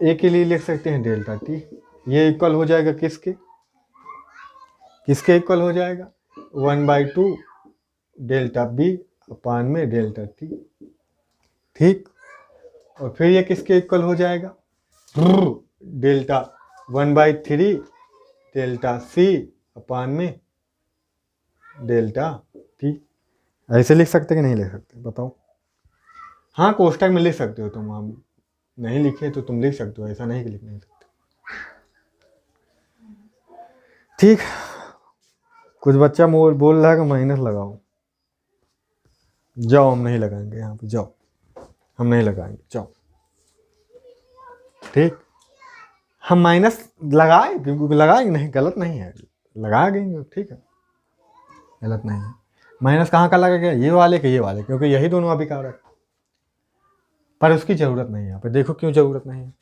ए के लिए लिख सकते हैं डेल्टा टी, ये इक्वल हो जाएगा किसके? किसके इक्वल हो जाएगा? 1/2 डेल्टा बी अपान में डेल्टा टी। ठीक, और फिर ये किसके इक्वल हो जाएगा? डेल्टा 1/3 डेल्टा सी अपान में डेल्टा टी। ऐसे लिख सकते कि नहीं लिख सकते बताओ? हाँ, कोष्टक में लिख सकते हो तुम, हम नहीं लिखे तो तुम लिख सकते हो, ऐसा नहीं कि लिख नहीं सकते। ठीक, कुछ बच्चा बोल रहा है कि माइनस लगाओ। जाओ, हम नहीं लगाएंगे यहाँ पे, जाओ हम नहीं लगाएंगे, जाओ। ठीक, हम माइनस लगाए क्योंकि लगाएंगे नहीं, गलत नहीं है, लगा देंगे, ठीक है, गलत नहीं है। माइनस कहाँ का लगेगा? ये वाले के ये वाले, क्योंकि यही दोनों अभिकारक, पर उसकी जरूरत नहीं है यहाँ पे। देखो क्यों जरूरत नहीं है?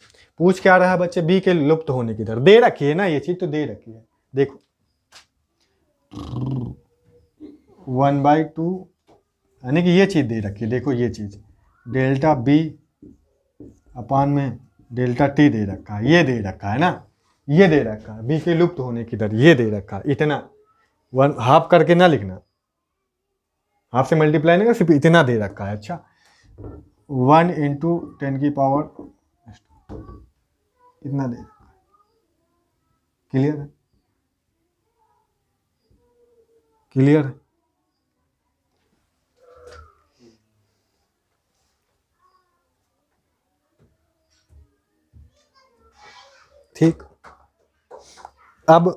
पूछ क्या रहा है बच्चे? बी के लुप्त होने की दर दे रखी है ना, ये चीज तो दे रखी है। देखो 1/2 यानी कि ये चीज दे रखी है। देखो ये चीज डेल्टा बी अपान में डेल्टा टी दे रखा है, ये दे रखा है ना, ये दे रखा है। बी के लुप्त होने की दर ये दे रखा है, इतना 1 हाफ करके ना लिखना, हाफ से मल्टीप्लाई नहीं, सिर्फ इतना दे रखा है। अच्छा, 1 × 10⁻, इतना दे रखा है। क्लियर है? क्लियर है? ठीक, अब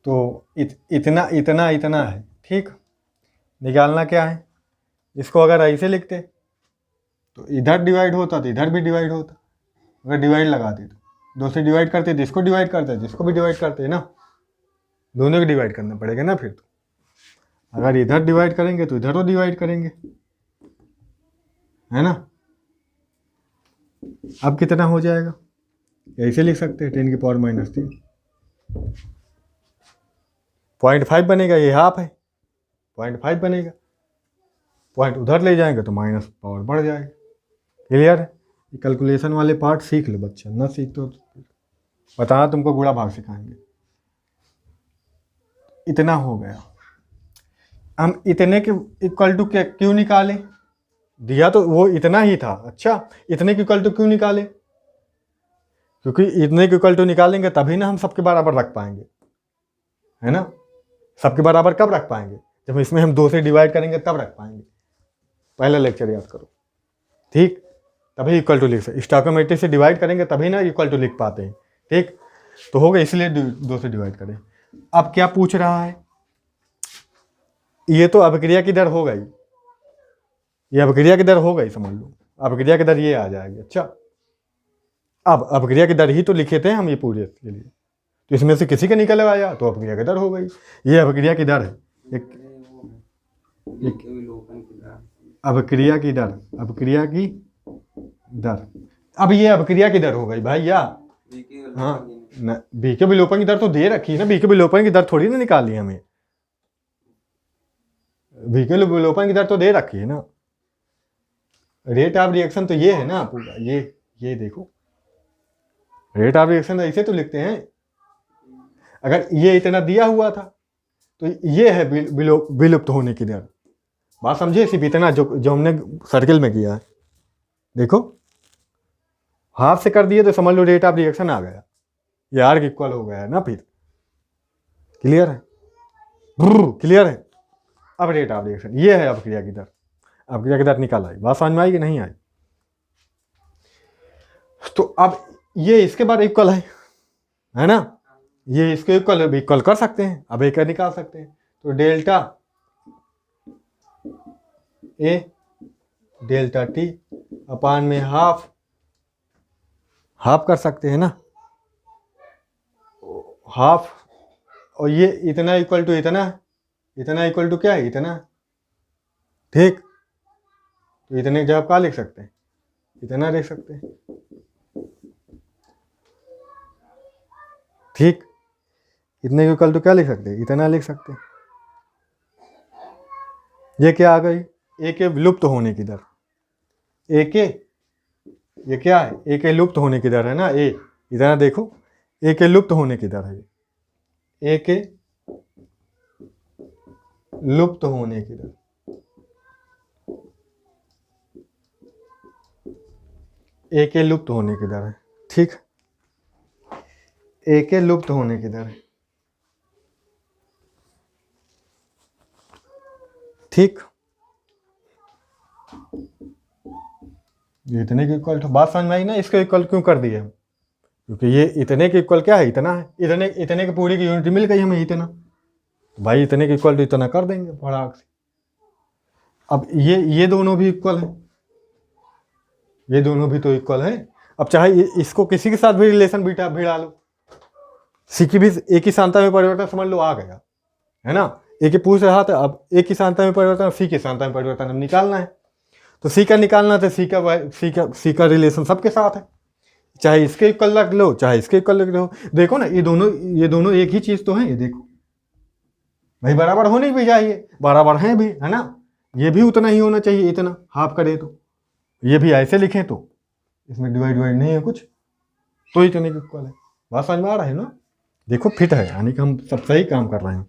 तो इतना इतना इतना है। ठीक, निकालना क्या है? इसको अगर ऐसे लिखते तो इधर डिवाइड होता तो इधर भी डिवाइड होता। अगर डिवाइड लगाते तो 2 से डिवाइड करते तो इसको डिवाइड करते, जिसको भी डिवाइड करते ना, दोनों को डिवाइड करना पड़ेगा ना। फिर तो अगर इधर डिवाइड करेंगे तो इधर तो डिवाइड करेंगे, है ना। अब कितना हो जाएगा? ऐसे लिख सकते हैं 10⁻³ 0.5 बनेगा, ये हाफ है, 0.5 बनेगा। पॉइंट उधर ले जाएंगे तो माइनस पावर बढ़ जाएगा। क्लियर है? ये कैलकुलेशन वाले पार्ट सीख लो बच्चा, ना सीख तो बताना तुमको गुणा भाग सिखाएंगे। इतना हो गया। हम इतने के इक्वल टू क्यों निकाले? दिया तो वो इतना ही था। अच्छा, इतने के इक्वल टू क्यों निकाले? क्योंकि इतने के इक्वल टू निकालेंगे तभी ना हम सबके बराबर रख पाएंगे, है ना। सबके बराबर कब रख पाएंगे? जब इसमें हम 2 से डिवाइड करेंगे तब रख पाएंगे। पहला लेक्चर याद करो, ठीक, तभी इक्वल टू लिख सकते। स्टोइकोमेट्रिक से डिवाइड करेंगे तभी ना इक्वल टू लिख पाते हैं। ठीक, तो हो गया, इसलिए 2 से डिवाइड करें। अब क्या पूछ रहा है? ये तो अभिक्रिया की दर हो गई, ये अभिक्रिया की दर हो गई, समझ लो अभिक्रिया की दर ये आ जाएगी। अच्छा, अब अभिक्रिया की दर ही तो लिखे थे हम ये पूरे के लिए, तो इसमें से किसी का निकल आया तो अभिक्रिया की दर हो गई। ये अभिक्रिया की दर है, अभिक्रिया की दर, अभिक्रिया की दर। अब ये अभिक्रिया की दर हो गई भाई या हाँ, बी के विलोपन की दर तो दे रखी है ना, बी के विलोपन की दर थोड़ी ना निकाली हमें, बी के विलोपन की दर तो दे रखी है ना। रेट ऑफ रिएक्शन तो ये है ना पूरा, ये देखो, रेट ऑफ रिएक्शन ऐसे तो लिखते हैं। अगर ये इतना दिया हुआ था तो ये है विलुप्त होने की दर। बात समझे? सिर्फ इतना जो हमने सर्किल में किया है। देखो हाफ से कर दिए तो समझ लो रेट ऑफ रिएक्शन आ गया, ये आर इक्वल हो गया है ना। फिर क्लियर है? क्लियर है? अब रेट ऑफ रिएक्शन ये है अभिक्रिया की दर, अभिक्रिया की दर निकाल आई। बात समझ में आई कि नहीं आई? तो अब ये इसके बाद इक्वल है, है ना, ये इसको इक्वल कर सकते हैं, अब एक निकाल सकते हैं। तो delta A delta T upon में हाफ कर सकते हैं ना, हाफ, और ये इतना इक्वल टू इतना इक्वल टू क्या है, इतना, ठीक। तो इतने की जगह क्या लिख सकते हैं, इतना लिख सकते हैं, ठीक। इतने के इक्वल टू क्या लिख सकते हैं, इतना लिख सकते हैं। ये क्या आ गई, ए के विलुप्त होने की दर, ए के, ये क्या है, ए के लुप्त होने की दर है ना, ए इतना देखो, ए के लुप्त होने की दर है, ए के लुप्त होने की दर, ए के लुप्त होने की दर है, ठीक। ए के लुप्त होने की दर है, ठीक। ये इतने के इक्वल तो बात समझ में आई ना, इसको इक्वल क्यों कर दिए हम, क्योंकि ये इतने के इक्वल क्या है, इतना है, इतने के पूरी की यूनिट मिल गई हमें इतना, तो भाई इतने के इक्वल तो इतना कर देंगे फटाक से। अब ये दोनों भी इक्वल है, ये दोनों भी तो इक्वल है। अब चाहे इसको किसी के साथ भी रिलेशन भिड़ा लो, सी की भी एक ही सांता में परिवर्तन समझ लो आ गया, है ना, एक ही पूछ रहा था, अब एक ही सांता में परिवर्तन, सी के सांता में परिवर्तन अब निकालना है, तो सी का निकालना था, सी का रिलेशन सबके साथ है, चाहे इसके इक्वल रख लो चाहे इसके इक्वल रख लो। देखो ना, ये दोनों एक ही चीज तो है, ये देखो भाई बराबर होनी भी चाहिए, बराबर हैं भी, है ना, ये भी उतना ही होना चाहिए, इतना हाफ करे तो, ये भी ऐसे लिखें तो इसमें डिवाइड नहीं है कुछ, तो इतने के इक्वल है। बात समझ में आ रहा है ना, देखो फिट है, यानी कि हम सब सही काम कर रहे हैं।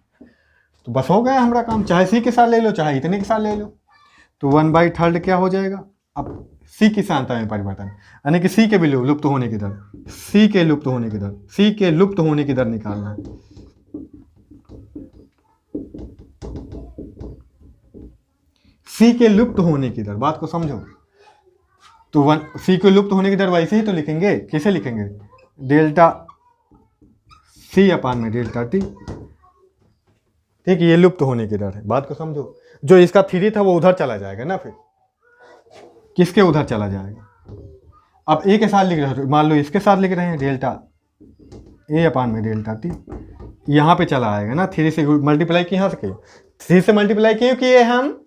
तो बस हो गया हमारा काम, चाहे सी के साथ ले लो चाहे इतने के साथ ले लो। तो 1/3 क्या हो जाएगा, अब सी की सांता में परिवर्तन, यानी कि सी के भी लुप्त होने की दर, सी के लुप्त होने की दर निकालना है। सी के लुप्त होने की दर, बात को समझो। तो सी के लुप्त होने की दर वैसे ही तो लिखेंगे, कैसे लिखेंगे, डेल्टा सी अपान में डेल्टा टी, ठीक। ये लुप्त होने की दर है, बात को समझो। जो इसका 3 था वो उधर चला जाएगा ना, फिर किसके उधर चला जाएगा। अब ए के साथ लिख रहे हो, मान लो इसके साथ लिख रहे हैं, डेल्टा ए अपान में डेल्टा टी, यहाँ पे चला आएगा ना, 3 से मल्टीप्लाई किया, 3 से मल्टीप्लाई क्यों किए हम,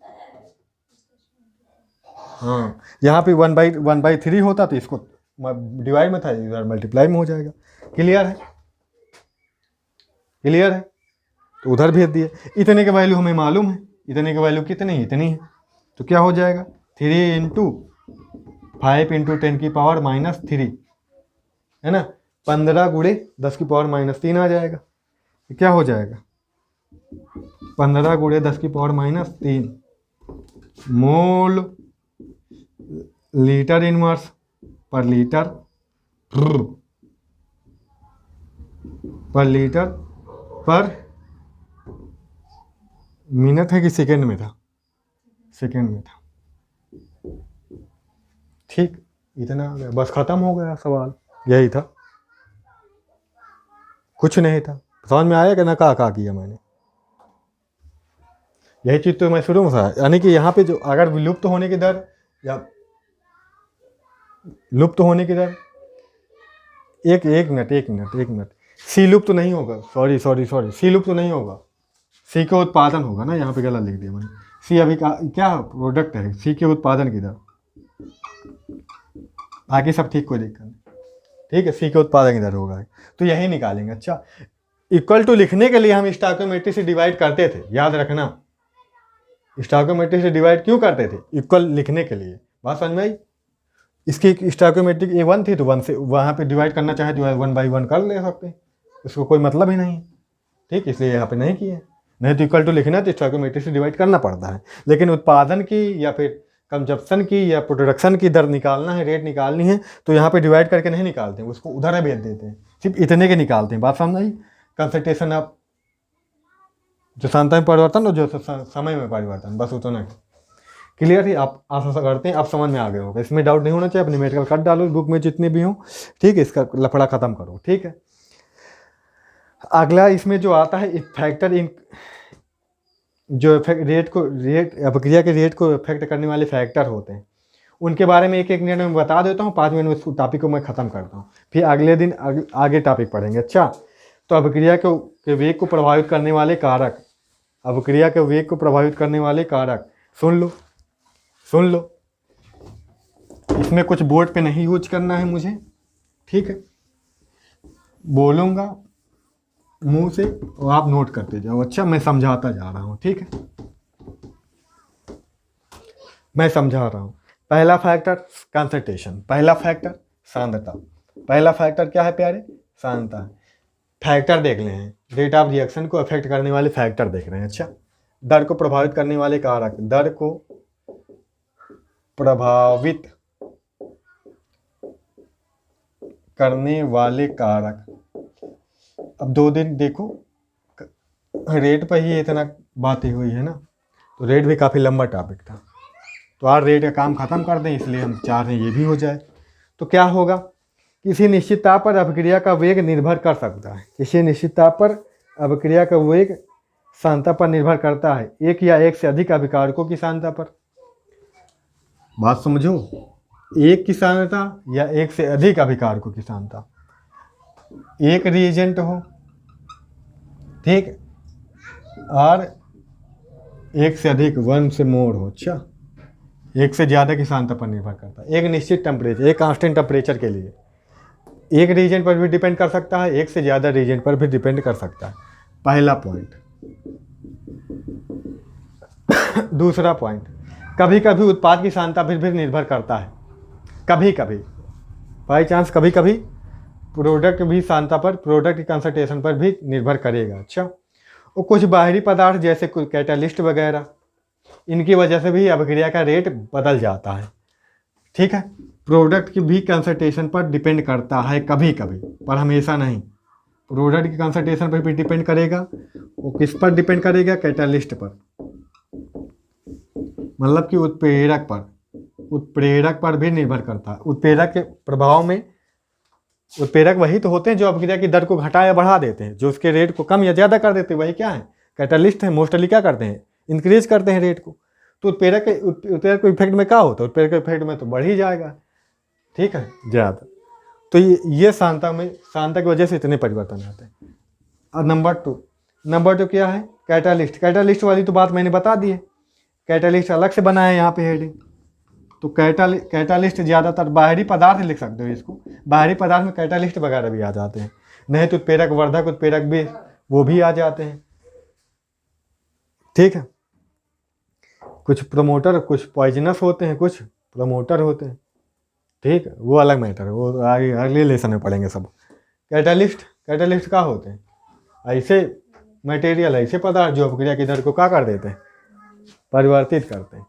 हाँ, यहाँ पे 1/3 होता तो इसको डिवाइड में था, इधर मल्टीप्लाई में हो जाएगा। क्लियर है, क्लियर है। तो उधर भेज दिए, इतने के वैल्यू हमें मालूम है, इतने के वैल्यू कितनी इतनी है, तो क्या हो जाएगा 3 × 5 × 10⁻³ है ना, 15 × 10⁻³ आ जाएगा। तो क्या हो जाएगा 15 × 10⁻³ मोल लीटर इनवर्स पर लीटर पर मिनट है कि सेकेंड में था, सेकेंड में था, ठीक। इतना आ गया, बस खत्म हो गया सवाल, यही था, कुछ नहीं था। समझ में आया कि ना, कहा किया मैंने, यही चीज तो मैं शुरू में था, यानी कि यहाँ पे जो अगर विलुप्त होने की दर या लुप्त होने की दर, एक मिनट, सी लुप्त नहीं होगा, सॉरी, सी लुप्त नहीं होगा, सी का उत्पादन होगा ना, यहाँ पे गलत लिख दिया मैंने, सी अभी क्या प्रोडक्ट है, सी के उत्पादन की दर, बाकी सब ठीक, कोई दिक्कत नहीं, ठीक है, सी के उत्पादन की दर होगा, तो यही निकालेंगे। अच्छा, इक्वल टू लिखने के लिए हम स्टोइकोमेट्री से डिवाइड करते थे, याद रखना, स्टोइकोमेट्री से डिवाइड क्यों करते थे, इक्वल लिखने के लिए, बात समझ में आई। इसकी स्टोइकोमेट्रिक A1 थी, तो 1 से वहाँ पे डिवाइड करना चाहे तो 1/1 कर ले सकते हैं, इसको कोई मतलब ही नहीं, ठीक, इसलिए यहाँ पे नहीं किए। नहीं तो इक्वल टू लिखना है तो स्टोइकोमेट्री से डिवाइड करना पड़ता है, लेकिन उत्पादन की या फिर कंजप्शन की या प्रोडक्शन की दर निकालना है, रेट निकालनी है, तो यहाँ पे डिवाइड करके नहीं निकालते हैं, उसको उधर भेज देते हैं, सिर्फ इतने के निकालते हैं। बात समझ आई, कंसंट्रेशन ऑफ जो सांता में परिवर्तन और जो समय में परिवर्तन, बस उतना। क्लियर है, आप आशा करते हैं आप समझ में आ गए होगा, इसमें डाउट नहीं होना चाहिए। अपनी मेडिकल कार्ड डालो बुक में जितने भी हों, ठीक है, इसका लफड़ा खत्म करो, ठीक है। अगला इसमें जो आता है फैक्टर इन, जो रेट अभिक्रिया के रेट को इफेक्ट करने वाले फैक्टर होते हैं, उनके बारे में एक एक मिनट में बता देता हूँ, 5 मिनट में उस टॉपिक को मैं ख़त्म करता हूँ, फिर अगले दिन आगे टॉपिक पढ़ेंगे। अच्छा, तो अभिक्रिया के वेग को प्रभावित करने वाले कारक, अभिक्रिया के वेग को प्रभावित करने वाले कारक, सुन लो। इसमें कुछ बोर्ड पे नहीं यूज करना है मुझे, ठीक है, बोलूँगा मुंह से और आप नोट करते जाओ। अच्छा, मैं समझाता जा रहा हूँ, ठीक है, मैं समझा रहा हूँ। पहला फैक्टर कंसंट्रेशन, पहला फैक्टर सांद्रता। पहला फैक्टर क्या है प्यारे? सांद्रता। फैक्टर देख रहे हैं, रेट ऑफ रिएक्शन को अफेक्ट करने वाले फैक्टर देख रहे हैं। अच्छा, दर को प्रभावित करने वाले कारक, दर को प्रभावित करने वाले कारक। अब 2 दिन देखो, रेट पर ही इतना बातें हुई है ना, तो रेट भी काफ़ी लंबा टॉपिक था, तो आज रेट का काम ख़त्म कर दें, इसलिए हम चाह रहे हैं ये भी हो जाए। तो क्या होगा, किसी निश्चितता पर अभिक्रिया का वेग निर्भर कर सकता है, किसी निश्चितता पर अभिक्रिया का वेग सांद्रता पर निर्भर करता है, एक या एक से अधिक अभिकारकों की सांद्रता पर। बात समझो, एक की सांद्रता या एक से अधिक अभिकारकों की सांद्रता। एक रिएजेंट हो, ठीक, और एक से अधिक, 1 से मोर हो। अच्छा, एक से ज़्यादा की सांद्रता पर निर्भर करता है, एक निश्चित टेम्परेचर, एक कांस्टेंट टेम्परेचर के लिए एक रीजेंट पर भी डिपेंड कर सकता है, एक से ज़्यादा रीजेंट पर भी डिपेंड कर सकता है। पहला पॉइंट। दूसरा पॉइंट, कभी कभी उत्पाद की सांद्रता पर भी निर्भर करता है, कभी कभी, बाई चांस कभी कभी प्रोडक्ट भी सांद्रता पर, प्रोडक्ट की कंसंट्रेशन पर भी निर्भर करेगा। अच्छा, और कुछ बाहरी पदार्थ जैसे कुछ कैटालिस्ट वगैरह, इनकी वजह से भी अभिक्रिया का रेट बदल जाता है, ठीक है। प्रोडक्ट की भी कंसंट्रेशन पर डिपेंड करता है कभी कभी, पर हमेशा नहीं। प्रोडक्ट की कंसंट्रेशन पर भी डिपेंड करेगा, वो किस पर डिपेंड करेगा? कैटालिस्ट पर, मतलब कि उत्प्रेरक पर भी निर्भर करता है। उत्प्रेरक के प्रभाव में, उत्प्रेरक वही तो होते हैं जो अभिक्रिया की दर को घटा या बढ़ा देते हैं, जो उसके रेट को कम या ज़्यादा कर देते हैं, वही क्या है? कैटालिस्ट है। मोस्टली क्या करते हैं? इंक्रीज करते हैं रेट को। तो उत्प्रेरक के इफेक्ट में क्या होता है? उत्प्रेरक के इफेक्ट में तो बढ़ ही जाएगा, ठीक है, ज़्यादा। तो ये सांद्रता की वजह से इतने परिवर्तन आते हैं। और नंबर टू क्या है? कैटालिस्ट वाली तो बात मैंने बता दी है, कैटालिस्ट अलग से बना है यहाँ पे हेडिंग। तो कैटालिस्ट ज़्यादातर बाहरी पदार्थ लिख सकते हो इसको, बाहरी पदार्थ में कैटालिस्ट वगैरह भी आ जाते हैं, नहीं तो उत्प्रेरक, वर्धक, उत्प्रेरक भी वो भी आ जाते हैं, ठीक है। कुछ प्रमोटर, कुछ पॉइजनस होते हैं, कुछ प्रमोटर होते हैं, ठीक है, वो अलग मैटर है, वो आगे अगले लेसन में पढ़ेंगे सब। कैटालिस्ट क्या होते हैं? ऐसे मटेरियल, ऐसे पदार्थ जो अभिक्रिया की दर को क्या कर देते हैं? परिवर्तित करते हैं।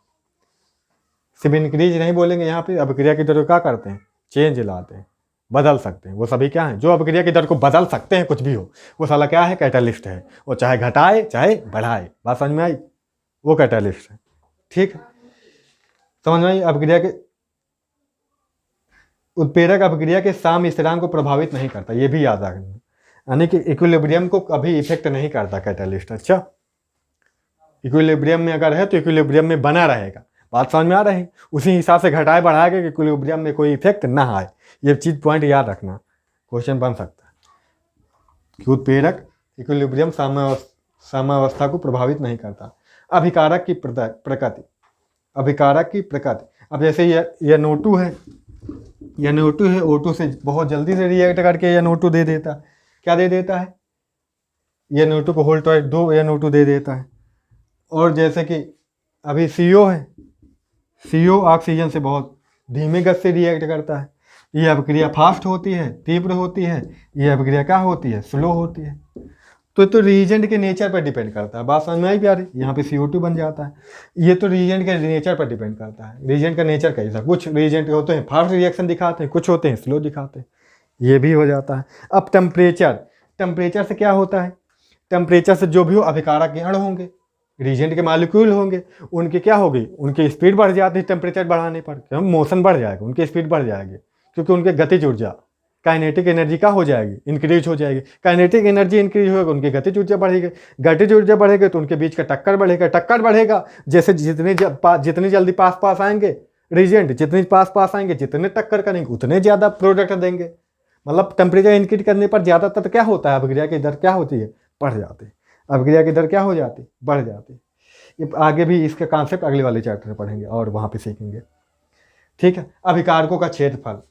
सिर्फ इंक्रीज नहीं बोलेंगे यहाँ पे, अभिक्रिया की दर को क्या करते हैं? चेंज लाते हैं, बदल सकते हैं। वो सभी क्या है? जो अभिक्रिया की दर को बदल सकते हैं, कुछ भी हो, वो साला क्या है? कैटालिस्ट है। वो चाहे घटाए चाहे बढ़ाए। बात समझ में आई? वो कैटालिस्ट है, ठीक है, समझ में आई? अभिक्रिया के उत्प्रेरक अभिक्रिया के साम स्थिरांक को प्रभावित नहीं करता, ये भी याद रखना, यानी कि इक्विलिब्रियम को कभी इफेक्ट नहीं करता कैटालिस्ट। अच्छा, इक्विलिब्रियम में अगर है तो इक्विलिब्रियम में बना रहेगा। बात समझ में आ रही है? उसी हिसाब से घटाए बढ़ाएगा कि इक्विलिब्रियम में कोई इफेक्ट ना आए। ये चीज़ पॉइंट याद रखना, क्वेश्चन बन सकता है कि उत्प्रेरक इक्विलिब्रियम साम्यावस्था को प्रभावित नहीं करता। अभिकारक की प्रकृति, अभिकारक की प्रकृति। अब जैसे ये NO2 है, ये NO2 है, O2 से बहुत जल्दी से रिएक्ट करके ये NO2 दे देता है। क्या दे देता है? ये NO2 को होल्टोइड 2 NO2 दे देता है। और जैसे कि अभी CO है, CO ऑक्सीजन से बहुत धीमे गति से रिएक्ट करता है। ये अभिक्रिया फास्ट होती है, तीव्र होती है, ये अभिक्रिया क्या होती है? स्लो होती है। तो रिएजेंट के नेचर पर डिपेंड करता है। बात समझ में आई प्यारी? यहाँ पे CO2 बन जाता है। ये तो रिएजेंट के नेचर पर डिपेंड करता है। रिएजेंट का नेचर कैसा? कुछ रिएजेंट होते हैं फास्ट रिएक्शन दिखाते हैं, कुछ होते हैं स्लो दिखाते हैं, ये भी हो जाता है। अब टेम्परेचर से क्या होता है? टेम्परेचर से जो भी हो अभिकारक के अणु होंगे, रिएजेंट के मॉलिक्यूल होंगे, उनकी क्या होगी? उनकी स्पीड बढ़ जाती है टेम्परेचर बढ़ाने पर, मोशन बढ़ जाएगा, उनकी स्पीड बढ़ जाएगी, क्योंकि उनके गतिज ऊर्जा काइनेटिक एनर्जी का हो जाएगी, इंक्रीज हो जाएगी। काइनेटिक एनर्जी इंक्रीज होगा, उनकी गतिज ऊर्जा बढ़ेगी, गतिज ऊर्जा बढ़ेगी तो उनके बीच का टक्कर बढ़ेगा, टक्कर बढ़ेगा जैसे जितनी जल्दी पास आएंगे रिजेंट, जितनी पास आएंगे, जितने टक्कर करेंगे उतने ज़्यादा प्रोडक्ट देंगे। मतलब टेम्परेचर इंक्रीज करने पर ज़्यादातर क्या होता है, अभिक्रिया की दर क्या होती है, बढ़ जाती है। अभिक्रिया की दर क्या हो जाती है, बढ़ जाती है। ये आगे भी इसका कॉन्सेप्ट अगले वाले चैप्टर में पढ़ेंगे और वहाँ पे सीखेंगे, ठीक है। अभिकारकों का क्षेत्रफल,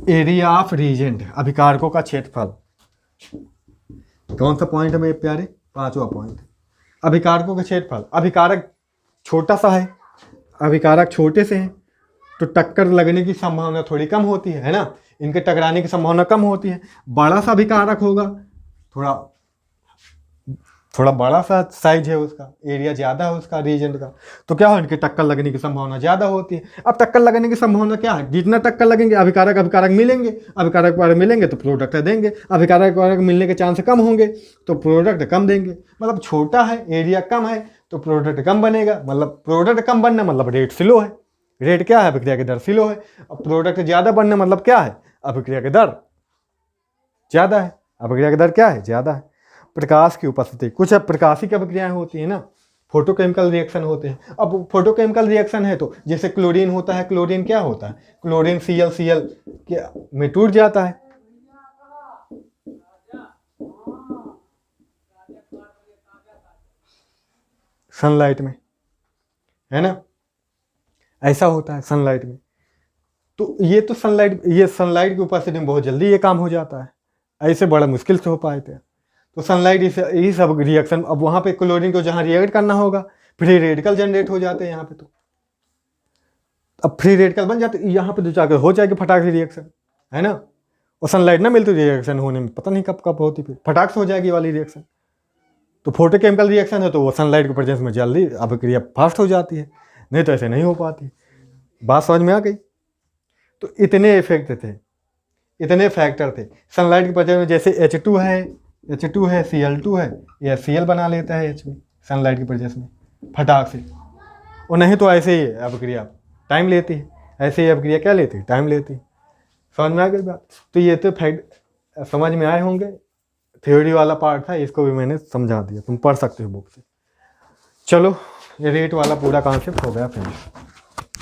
एरिया ऑफ रीजेंट, अभिकारकों का क्षेत्रफल, कौन सा पॉइंट है मेरे प्यारे, 5वां पॉइंट। अभिकारकों का क्षेत्रफल, अभिकारक छोटा सा है, अभिकारक छोटे से हैं तो टक्कर लगने की संभावना थोड़ी कम होती है ना, इनके टकराने की संभावना कम होती है। बड़ा सा अभिकारक होगा, थोड़ा बड़ा सा साइज है उसका, एरिया ज़्यादा है उसका रीजेंट का, तो क्या हो, इनके टक्कर लगने की संभावना ज़्यादा होती है। अब टक्कर लगने की संभावना क्या है, जितना टक्कर लगेंगे अभिकारक मिलेंगे, अभिकारक मिलेंगे तो प्रोडक्ट देंगे, अभिकारक मिलने के चांस कम होंगे तो प्रोडक्ट कम देंगे। मतलब छोटा है, एरिया कम है तो प्रोडक्ट कम बनेगा, मतलब प्रोडक्ट कम बनना मतलब रेट स्लो है, रेट क्या है, अभिक्रिया की दर स्लो है। अब प्रोडक्ट ज़्यादा बनना मतलब क्या है, अभिक्रिया की दर ज़्यादा है, अभिक्रिया की दर क्या है, ज़्यादा है। प्रकाश की उपस्थिति, कुछ प्रकाशिक अभिक्रियाएं होती हैं ना, फोटोकेमिकल रिएक्शन होते हैं। अब फोटोकेमिकल रिएक्शन है तो जैसे क्लोरीन होता है, क्लोरीन क्या होता है, क्लोरीन Cl में टूट जाता है, सनलाइट में, है ना, ऐसा होता है सनलाइट में। तो ये तो सनलाइट की उपस्थिति में बहुत जल्दी ये काम हो जाता है, ऐसे बड़ा मुश्किल से हो पाए थे। तो सनलाइट यही सब रिएक्शन, अब वहाँ पे क्लोरीन को जहाँ रिएक्ट करना होगा फ्री रेडिकल जनरेट हो जाते हैं यहाँ पे, तो अब फ्री रेडिकल बन जाते, यहाँ पे तो जाकर हो जाएगी फटाक से रिएक्शन, है ना। और सनलाइट ना मिलती रिएक्शन होने में पता नहीं कब होती, फिर फटाक से हो जाएगी वाली रिएक्शन। तो फोटोकेमिकल रिएक्शन है तो वो सनलाइट के प्रेजेंस में जल्दी अभिक्रिया फास्ट हो जाती है, नहीं तो ऐसे नहीं हो पाती। बात समझ में आ गई। तो इतने इफेक्ट थे, इतने फैक्टर थे सनलाइट के प्रेजेंस में। जैसे H2 है, Cl2 है, ये Cl बना लेता है H में सनलाइट की प्रेजेंस में फटाक से, और नहीं तो ऐसे ही अभिक्रिया टाइम लेती है, ऐसे ही अभिक्रिया क्या लेती है, टाइम लेती है। समझ में आ गई बात। तो ये तो फैक्ट समझ में आए होंगे, थ्योरी वाला पार्ट था, इसको भी मैंने समझा दिया, तुम पढ़ सकते हो बुक से। चलो, ये रेट वाला पूरा कॉन्सेप्ट हो गया फिनिश।